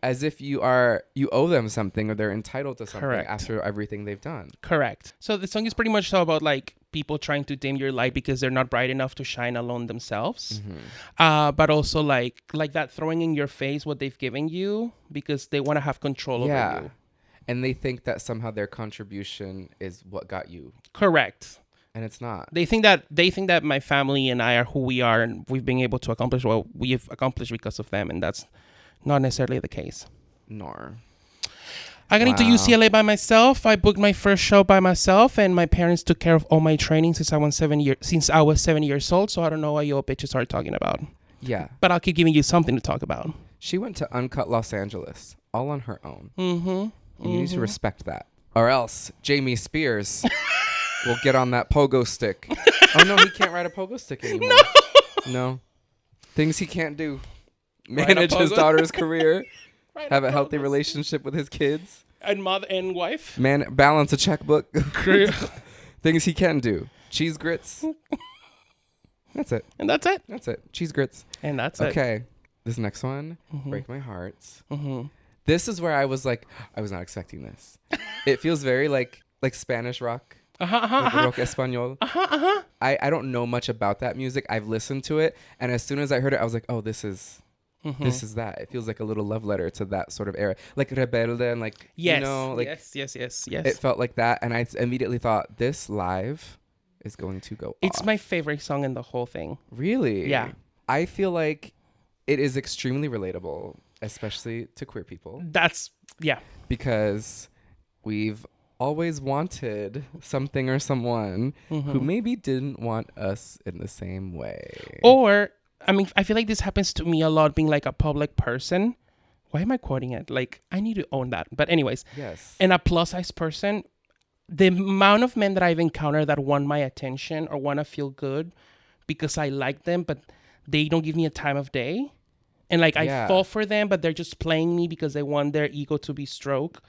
as if you owe them something or they're entitled to something after everything they've done. Correct. So the song is pretty much about like people trying to dim your light because they're not bright enough to shine alone themselves. But also like that throwing in your face what they've given you because they want to have control over you. And they think that somehow their contribution is what got you. Correct. And it's not. They think that my family and I are who we are and we've been able to accomplish what we've accomplished because of them, and that's not necessarily the case. Nor. I got into UCLA by myself. I booked my first show by myself, and my parents took care of all my training since I was 7 years old. So I don't know what your bitches are talking about. Yeah. But I'll keep giving you something to talk about. She went to Uncut Los Angeles all on her own. You need to respect that. Or else Jamie Spears will get on that pogo stick. Oh, no, he can't ride a pogo stick anymore. No. Things he can't do. Manage his daughter's career. Have a healthy relationship with his kids. And mother and wife. Balance a checkbook. Things he can do. Cheese grits. That's it. And that's it. That's it. Cheese grits. And that's it. Okay. This next one, Break My Heart. This is where I was like, I was not expecting this. It feels very like Spanish rock. Like rock español. I don't know much about that music. I've listened to it, and as soon as I heard it, I was like, oh, this is that. It feels like a little love letter to that sort of era, like Rebelde, and like yes, you know, like yes. It felt like that, and I immediately thought this live is going to go. It's off. my favorite song in the whole thing. Really? Yeah. I feel like it is extremely relatable, especially to queer people. Because we've always wanted something or someone who maybe didn't want us in the same way. Or, I mean, I feel like this happens to me a lot being like a public person. Why am I quoting it? Like, I need to own that. But anyways. Yes. And a plus size person, the amount of men that I've encountered that want my attention or want to feel good because I like them, but they don't give me a time of day. And like, I fall for them, but they're just playing me because they want their ego to be stroked.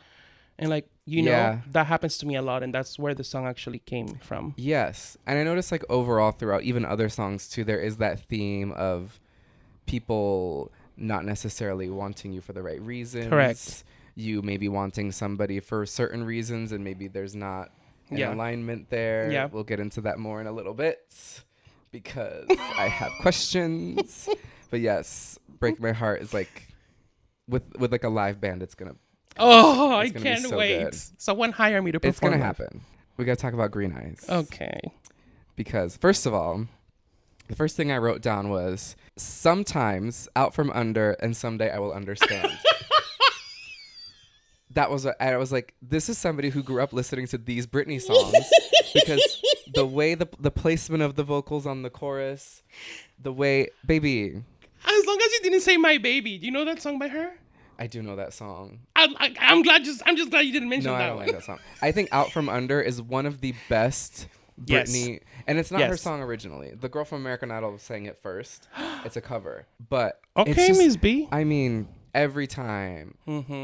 And like, you know, that happens to me a lot. And that's where the song actually came from. Yes. And I noticed like overall throughout even other songs too, there is that theme of people not necessarily wanting you for the right reasons. Correct. you maybe wanting somebody for certain reasons and maybe there's not an alignment there. Yeah. We'll get into that more in a little bit because I have questions. But yes, Break My Heart is like with like a live band. It's gonna. I can't wait. Good. Someone hire me to perform. It's gonna happen. We gotta talk about Green Eyes. Okay. Because first of all, the first thing I wrote down was sometimes Out From Under and Someday I Will Understand. That was what I was like, this is somebody who grew up listening to these Britney songs because the way the placement of the vocals on the chorus, the way, baby. As long as you didn't say My Baby. Do you know that song by her? I do know that song. I'm just glad you didn't mention that one. No, I don't like that song. I think Out From Under is one of the best Britney, and it's not her song originally. The girl from American Idol sang it first. It's a cover, but okay, Miss B. I mean, every time,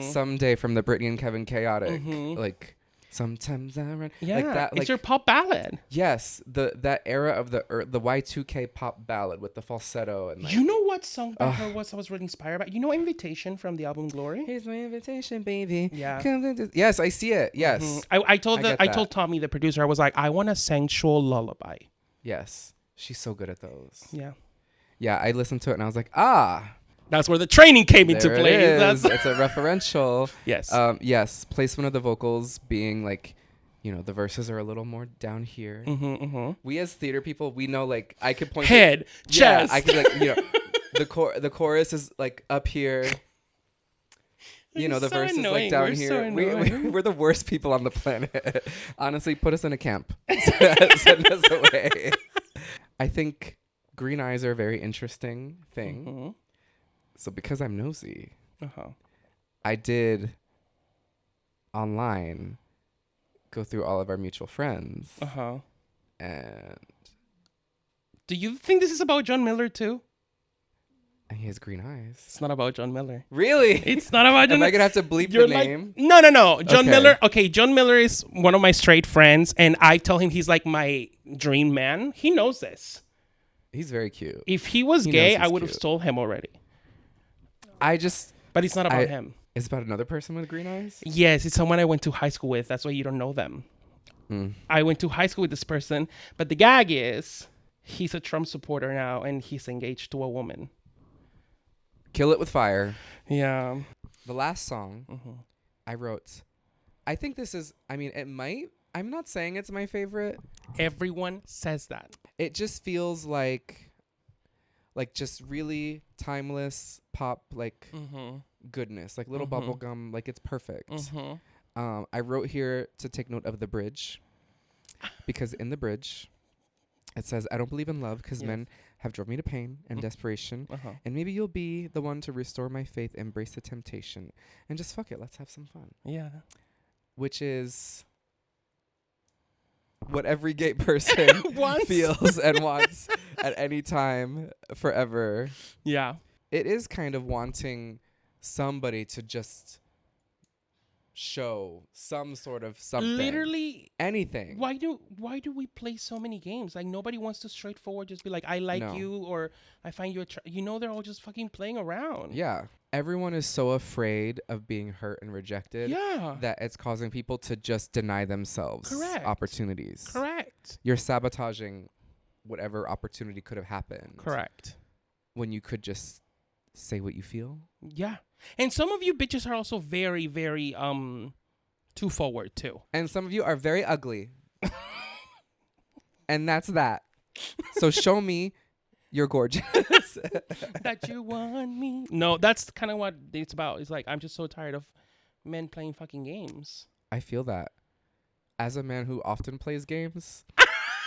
Someday from the Britney and Kevin Chaotic, like sometimes I run, like that. Like, it's your pop ballad. Yes, that era of the Y2K pop ballad with the falsetto and. Like, you know what song by her was I was really inspired by? You know, Invitation from the album Glory. Here's my invitation, baby. Yeah. Yes, I see it. Yes. I told Tommy, the producer, I was like, I want a sensual lullaby. Yes, she's so good at those. Yeah. Yeah, I listened to it and I was like, that's where the training came into play. It's a referential. Yes. Yes. Placement of the vocals being like, you know, the verses are a little more down here. We as theater people, we know, like, I could point head, chest. Yeah, I could, like, you know, the chorus is like up here. You know, the verse is like down here. We're the worst people on the planet. Honestly, put us in a camp. Send us away. I think Green Eyes are a very interesting thing. So because I'm nosy, I did online go through all of our mutual friends. And do you think this is about John Miller too? And he has green eyes. It's not about John Miller. Really? It's not about John Miller. Am I going to have to bleep the name? No. John Miller. Okay, John Miller is one of my straight friends, and I tell him he's like my dream man. He knows this. He's very cute. If he was gay, I would have stole him already. But it's not about him. It's about another person with green eyes? Yes, it's someone I went to high school with. That's why you don't know them. I went to high school with this person, but the gag is he's a Trump supporter now, and he's engaged to a woman. Kill it with fire. Yeah. The last song I wrote, I think this is, I mean, it might, I'm not saying it's my favorite. Everyone says that. It just feels like just really timeless pop, like goodness, like little bubble gum, like it's perfect. I wrote here to take note of the bridge, because in the bridge, it says, I don't believe in love because men have drove me to pain and desperation. And maybe you'll be the one to restore my faith, embrace the temptation. And just fuck it. Let's have some fun. Yeah. Which is what every gay person feels and wants at any time, forever. Yeah. It is kind of wanting somebody to just show some sort of something. Literally anything. Why do we play so many games? Like, nobody wants to straightforward just be like, I like you, or I find you they're all just fucking playing around. Yeah. Everyone is so afraid of being hurt and rejected that it's causing people to just deny themselves opportunities. Correct. You're sabotaging whatever opportunity could have happened. Correct. When you could just say what you feel. Yeah. And some of you bitches are also very, very too forward too. And some of you are very ugly. And that's that. So show me you're gorgeous. That you want me. No, that's kind of what it's about. It's like, I'm just so tired of men playing fucking games. I feel that. As a man who often plays games,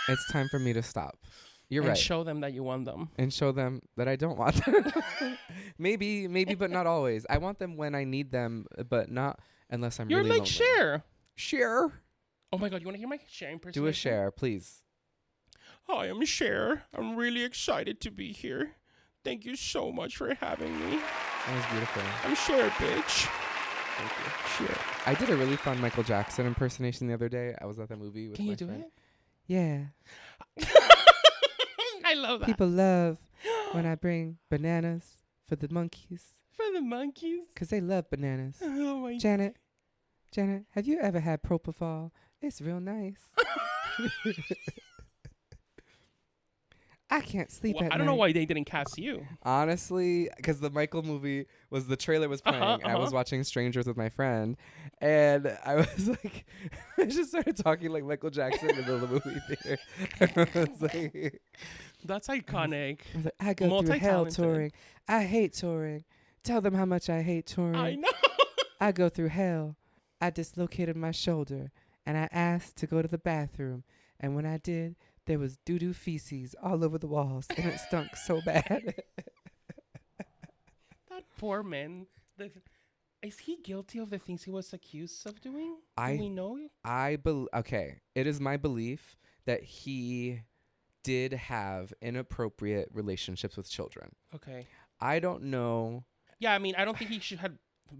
it's time for me to stop. You're right. And show them that you want them. And show them that I don't want them. maybe, but not always. I want them when I need them, but not unless I'm really lonely. You're like Cher. Cher? Oh my God, you want to hear my Cher impersonation? Do a Cher, please. Hi, I'm Cher. I'm really excited to be here. Thank you so much for having me. That was beautiful. I'm Cher, bitch. Thank you. Cher. I did a really fun Michael Jackson impersonation the other day. I was at the movie with my friend. Can you do it? Yeah. I love that. People love when I bring bananas for the monkeys. For the monkeys? Because they love bananas. Oh, my Janet, have you ever had propofol? It's real nice. I can't sleep at night. I don't know why they didn't cast you. Honestly, because the Michael movie the trailer was playing, and I was watching Strangers with my friend, and I was like, I just started talking like Michael Jackson in the middle of the movie theater. I was like, that's iconic. I was like, I go through hell touring. I hate touring. Tell them how much I hate touring. I know. I go through hell. I dislocated my shoulder, and I asked to go to the bathroom, and when I did, there was doo-doo feces all over the walls, and it stunk so bad. That poor man. Is he guilty of the things he was accused of doing? Do we know? Okay, it is my belief that he did have inappropriate relationships with children. Okay. I don't know. Yeah, I mean, I don't think he should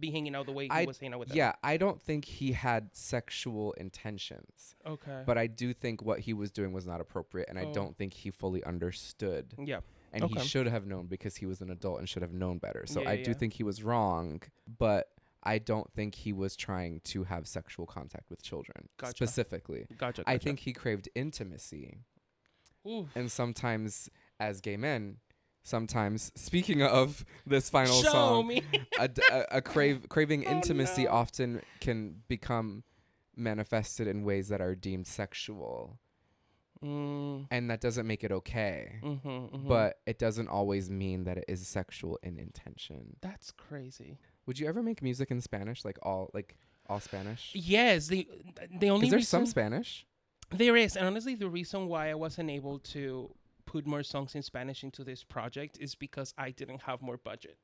be hanging out the way he was hanging out with them. Yeah, I don't think he had sexual intentions. Okay. But I do think what he was doing was not appropriate, and I don't think he fully understood. Yeah. And he should have known because he was an adult and should have known better. So I do think he was wrong, but I don't think he was trying to have sexual contact with children specifically. Gotcha. I think he craved intimacy. Oof. And sometimes as gay men, speaking of this final song, craving intimacy often can become manifested in ways that are deemed sexual. And that doesn't make it okay. But it doesn't always mean that it is sexual in intention. That's crazy. Would you ever make music in Spanish, like all Spanish? Yes, the only there's some Spanish. There is, and honestly, the reason why I wasn't able to put more songs in Spanish into this project is because I didn't have more budget.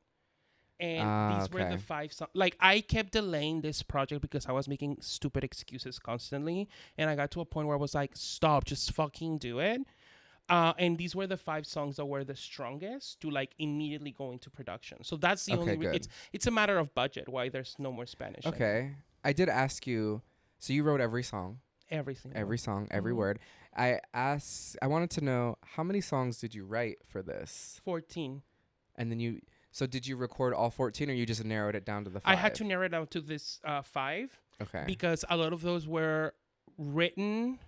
And these were the 5 songs. Like, I kept delaying this project because I was making stupid excuses constantly. And I got to a point where I was like, stop, just fucking do it. And these were the 5 songs that were the strongest to like immediately go into production. So that's the only it's a matter of budget why there's no more Spanish. Okay. I did ask you, so you wrote every song. Every song, every word. I wanted to know, how many songs did you write for this? 14. And then so did you record all 14 or you just narrowed it down to the 5? I had to narrow it down to this 5. Okay. Because a lot of those were written.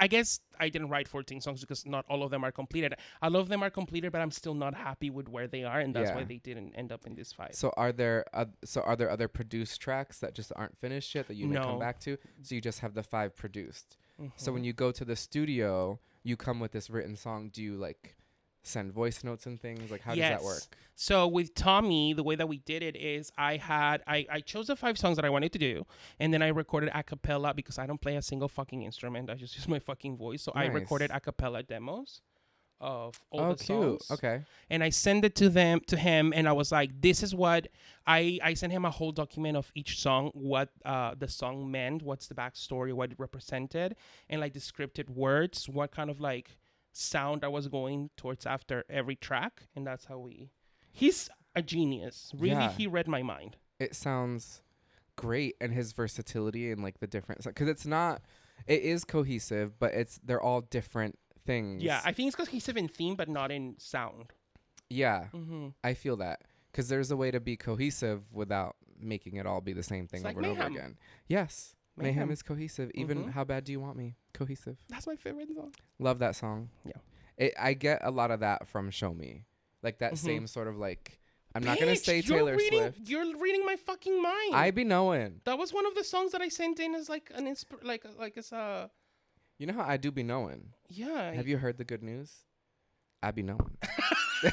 I guess I didn't write 14 songs because not all of them are completed. A lot of them are completed, but I'm still not happy with where they are, and that's why they didn't end up in this 5. So are there other produced tracks that just aren't finished yet that you may come back to? So you just have the 5 produced. So when you go to the studio, you come with this written song. Do you like send voice notes and things? Like, how does that work? So with Tommy, the way that we did it is I chose the 5 songs that I wanted to do, and then I recorded a cappella because I don't play a single fucking instrument. I just use my fucking voice. So I recorded a cappella demos of all the songs. Okay. And I sent it to him, and I was like, this is what I sent him a whole document of each song, what the song meant, what's the backstory, what it represented, and like the scripted words, what kind of like sound I was going towards after every track. And that's how he's a genius. Really, he read my mind. It sounds great, and his versatility and like the different, because it is cohesive, but they're all different things. Yeah, I think it's cohesive in theme, but not in sound. Yeah, I feel that. Because there's a way to be cohesive without making it all be the same thing over and over again. Yes, Mayhem is cohesive. Even How Bad Do You Want Me? Cohesive. That's my favorite song. Love that song. Yeah. I get a lot of that from Show Me. Like that same sort of like, I'm not going to say Taylor Swift. You're reading my fucking mind. I be knowing. That was one of the songs that I sent in as like an it's a... You know how I do be knowing? Yeah. Have you heard the good news? I be knowing.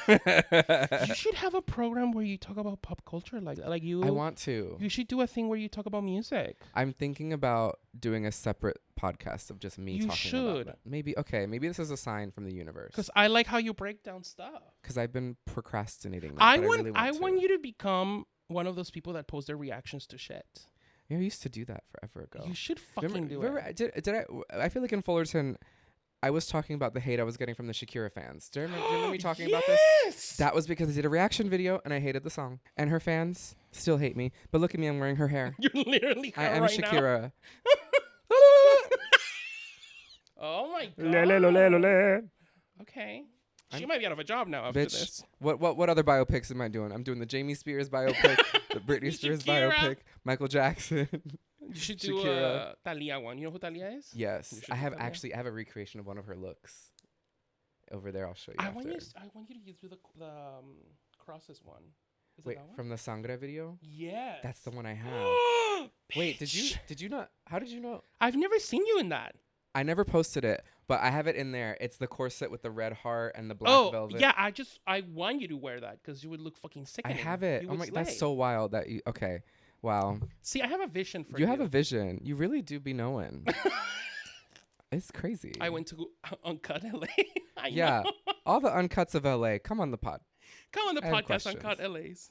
You should have a program where you talk about pop culture like you. I want to. You should do a thing where you talk about music. I'm thinking about doing a separate podcast of just me talking about that. Maybe this is a sign from the universe. Because I like how you break down stuff. Because I've been procrastinating that. I want you to become one of those people that post their reactions to shit. Yeah, I used to do that forever ago. You should fucking do it. Did I feel like in Fullerton, I was talking about the hate I was getting from the Shakira fans. Do you remember me talking about this? That was because I did a reaction video and I hated the song. And her fans still hate me. But look at me, I'm wearing her hair. You're literally her I am right Shakira. Now. Oh my god. Le. Okay. She might be out of a job now after this. What other biopics am I doing? I'm doing the Jamie Spears biopic, the Britney Spears biopic, Michael Jackson. You should do a Thalia one. You know who Thalia is? Yes, I have a recreation of one of her looks over there. I'll show you. I want you to do the crosses one. Wait, from the Sangre video? Yes. That's the one I have. Wait, did you not? How did you know? I've never seen you in that. I never posted it, but I have it in there. It's the corset with the red heart and the black velvet. Yeah, I want you to wear that because you would look fucking sick. I have it. Oh my, that's so wild that you. Okay, wow. See, I have a vision for you. You have a vision. You really do be knowing. It's crazy. I went to Uncut LA. Yeah, all the uncuts of LA. Come on the pod. Come on the podcast, Uncut LA's.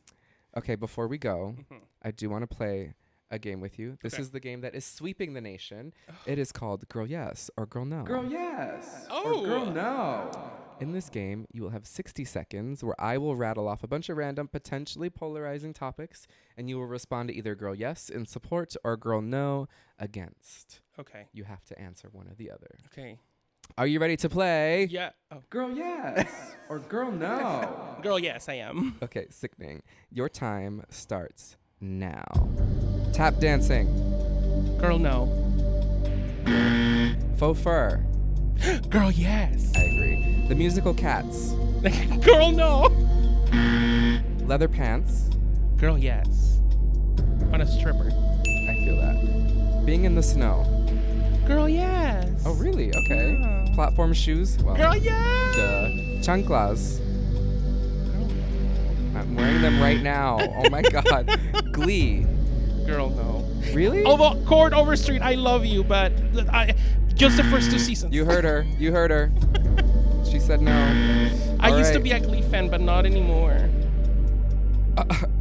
Okay, before we go, I do want to play a game with you. This is the game that is sweeping the nation. It is called Girl Yes or Girl No. Girl Yes or Girl No. In this game, you will have 60 seconds where I will rattle off a bunch of random, potentially polarizing topics, and you will respond to either Girl Yes in support or Girl No against. Okay. You have to answer one or the other. Okay. Are you ready to play? Yeah. Oh. Girl Yes or Girl No. Girl Yes, I am. Okay, sickening. Your time starts now. Tap dancing. Girl No. Faux fur. Girl Yes. I agree. The musical Cats. Girl No. Leather pants. Girl Yes. On a stripper. I feel that. Being in the snow. Girl Yes. Oh, really? Okay. Yeah. Platform shoes. Well, Girl Yes. Duh. Chanclas. Girl No. I'm wearing them right now. Oh my God. Glee. Girl No. Really? Although Cord Overstreet, I love you, but just the first 2 seasons. You heard her. You heard her. She said no. I used to be a Glee fan, but not anymore.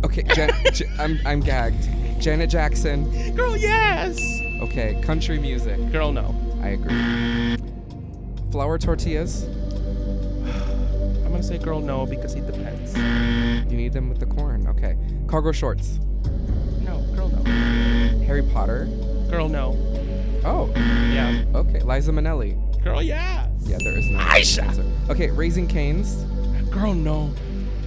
Okay, I'm gagged. Janet Jackson. Girl Yes. Okay, country music. Girl No. I agree. Flour tortillas. I'm gonna say girl no because it depends. You need them with the corn. Okay. Cargo shorts. No, girl no. Harry Potter. Girl no. Oh. Yeah. Okay. Liza Minnelli. Girl yes. Yeah, there is no Aisha. answer. Okay, Raising Cane's. Girl no.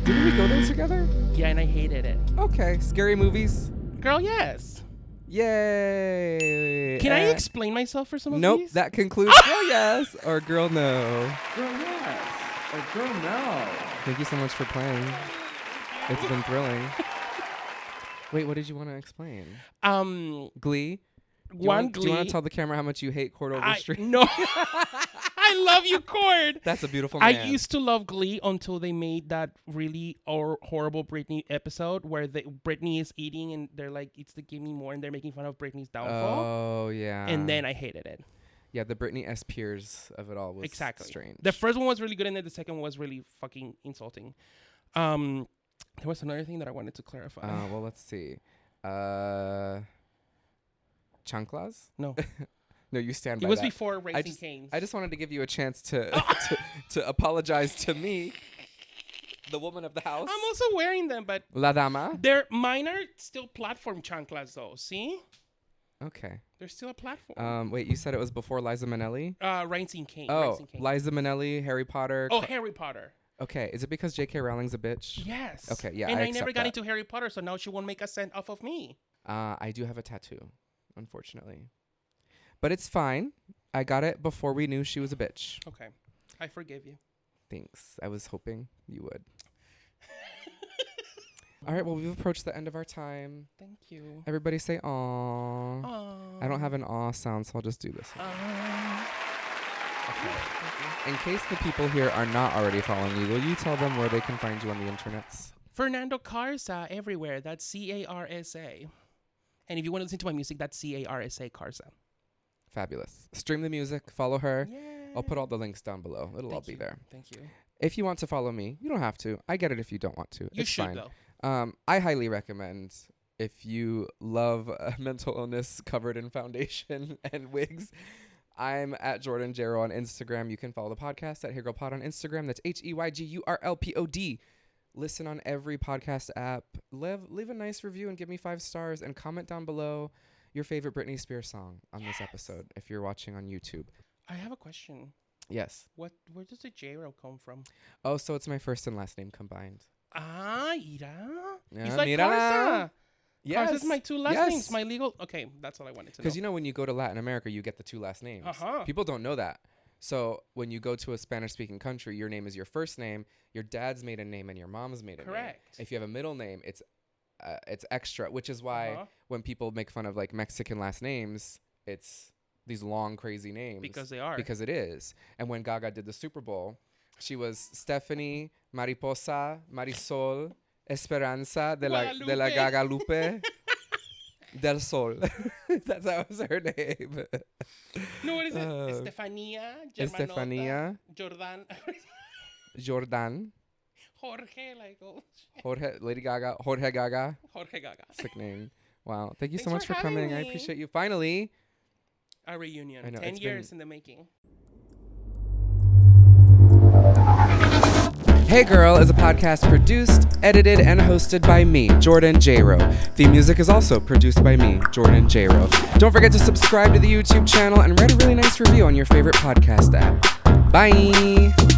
Didn't we go there together? Yeah, and I hated it. Okay. Scary movies. Girl yes. Yay. Can I explain myself for some of Nope. these? That concludes Girl Yes or Girl No. Girl Yes or Girl No. Thank you so much for playing. It's been thrilling. Wait, what did you want to explain? Glee? Do you want to tell the camera how much you hate Cord Overstreet? No. I love you, Cord. That's a beautiful man. I used to love Glee until they made that really horrible Britney episode where Britney is eating and they're like, it's the Give Me More, and they're making fun of Britney's downfall. Oh, yeah. And then I hated it. Yeah, the Britney S. Pierce of it all was strange. The first one was really good, and then the second one was really fucking insulting. There was another thing that I wanted to clarify. Well, let's see. Chanclas? No. No, you stand by that. It was that. Before Raising Cane's. I just wanted to give you a chance to to apologize to me, the woman of the house. I'm also wearing them, but La Dama. Mine are still platform chanclas though. See? Okay. They're still a platform. Wait, you said it was before Liza Minnelli? Raising Cane's. Oh, Liza Minnelli, Harry Potter. Oh, Harry Potter. Okay, is it because J.K. Rowling's a bitch? Yes. Okay, yeah, and I accept never got that. into Harry Potter, so now she won't make a cent off of me. I do have a tattoo, unfortunately. But it's fine. I got it before we knew she was a bitch. Okay. I forgive you. Thanks. I was hoping you would. All right, well, we've approached the end of our time. Thank you. Everybody say aw. Aww. I don't have an aw sound, so I'll just do this. Okay. In case the people here are not already following you, will you tell them where they can find you on the internets? Fernando Carsa everywhere. That's Carsa. And if you want to listen to my music, that's Carsa Carsa. Fabulous. Stream the music. Follow her. Yay. I'll put all the links down below. It'll all be there. Thank you. If you want to follow me, you don't have to. I get it if you don't want to. You it's should, fine. though. I highly recommend, if you love mental illness covered in foundation and wigs, I'm at Jordan Jayro on Instagram. You can follow the podcast at HeyGirlPod on Instagram. That's HeyGurlPod. Listen on every podcast app. Leave a nice review and give me 5 stars, and comment down below your favorite Britney Spears song on this episode if you're watching on YouTube. I have a question. Yes. Where does the Jayro come from? Oh, so it's my first and last name combined. Ah, mira. Yeah, He's like mira. Carsa. Yes. Carsa's my two last Yes. names. My legal. Okay, that's all I wanted to know. Because you know when you go to Latin America, you get the two last names. Uh-huh. People don't know that. So when you go to a Spanish-speaking country, your name is your first name, your dad's maiden name, and your mom's maiden name. Correct. If you have a middle name, it's extra, which is why when people make fun of like Mexican last names, it's these long, crazy names. Because they are. Because it is. And when Gaga did the Super Bowl, she was Stephanie, Mariposa, Marisol, Esperanza de la Gagalupe. Del Sol. That was her name. No, what is it? Estefania. Estefania. Jordan. Jorge, like Jorge, Lady Gaga. Jorge Gaga. Jorge Gaga. Sick name. Wow. Thank you so Thanks much for coming. me. I appreciate you. Finally. A reunion. I know, 10 years in the making. Hey Girl is a podcast produced, edited, and hosted by me, Jordan Jayro. The music is also produced by me, Jordan Jayro. Don't forget to subscribe to the YouTube channel and write a really nice review on your favorite podcast app. Bye!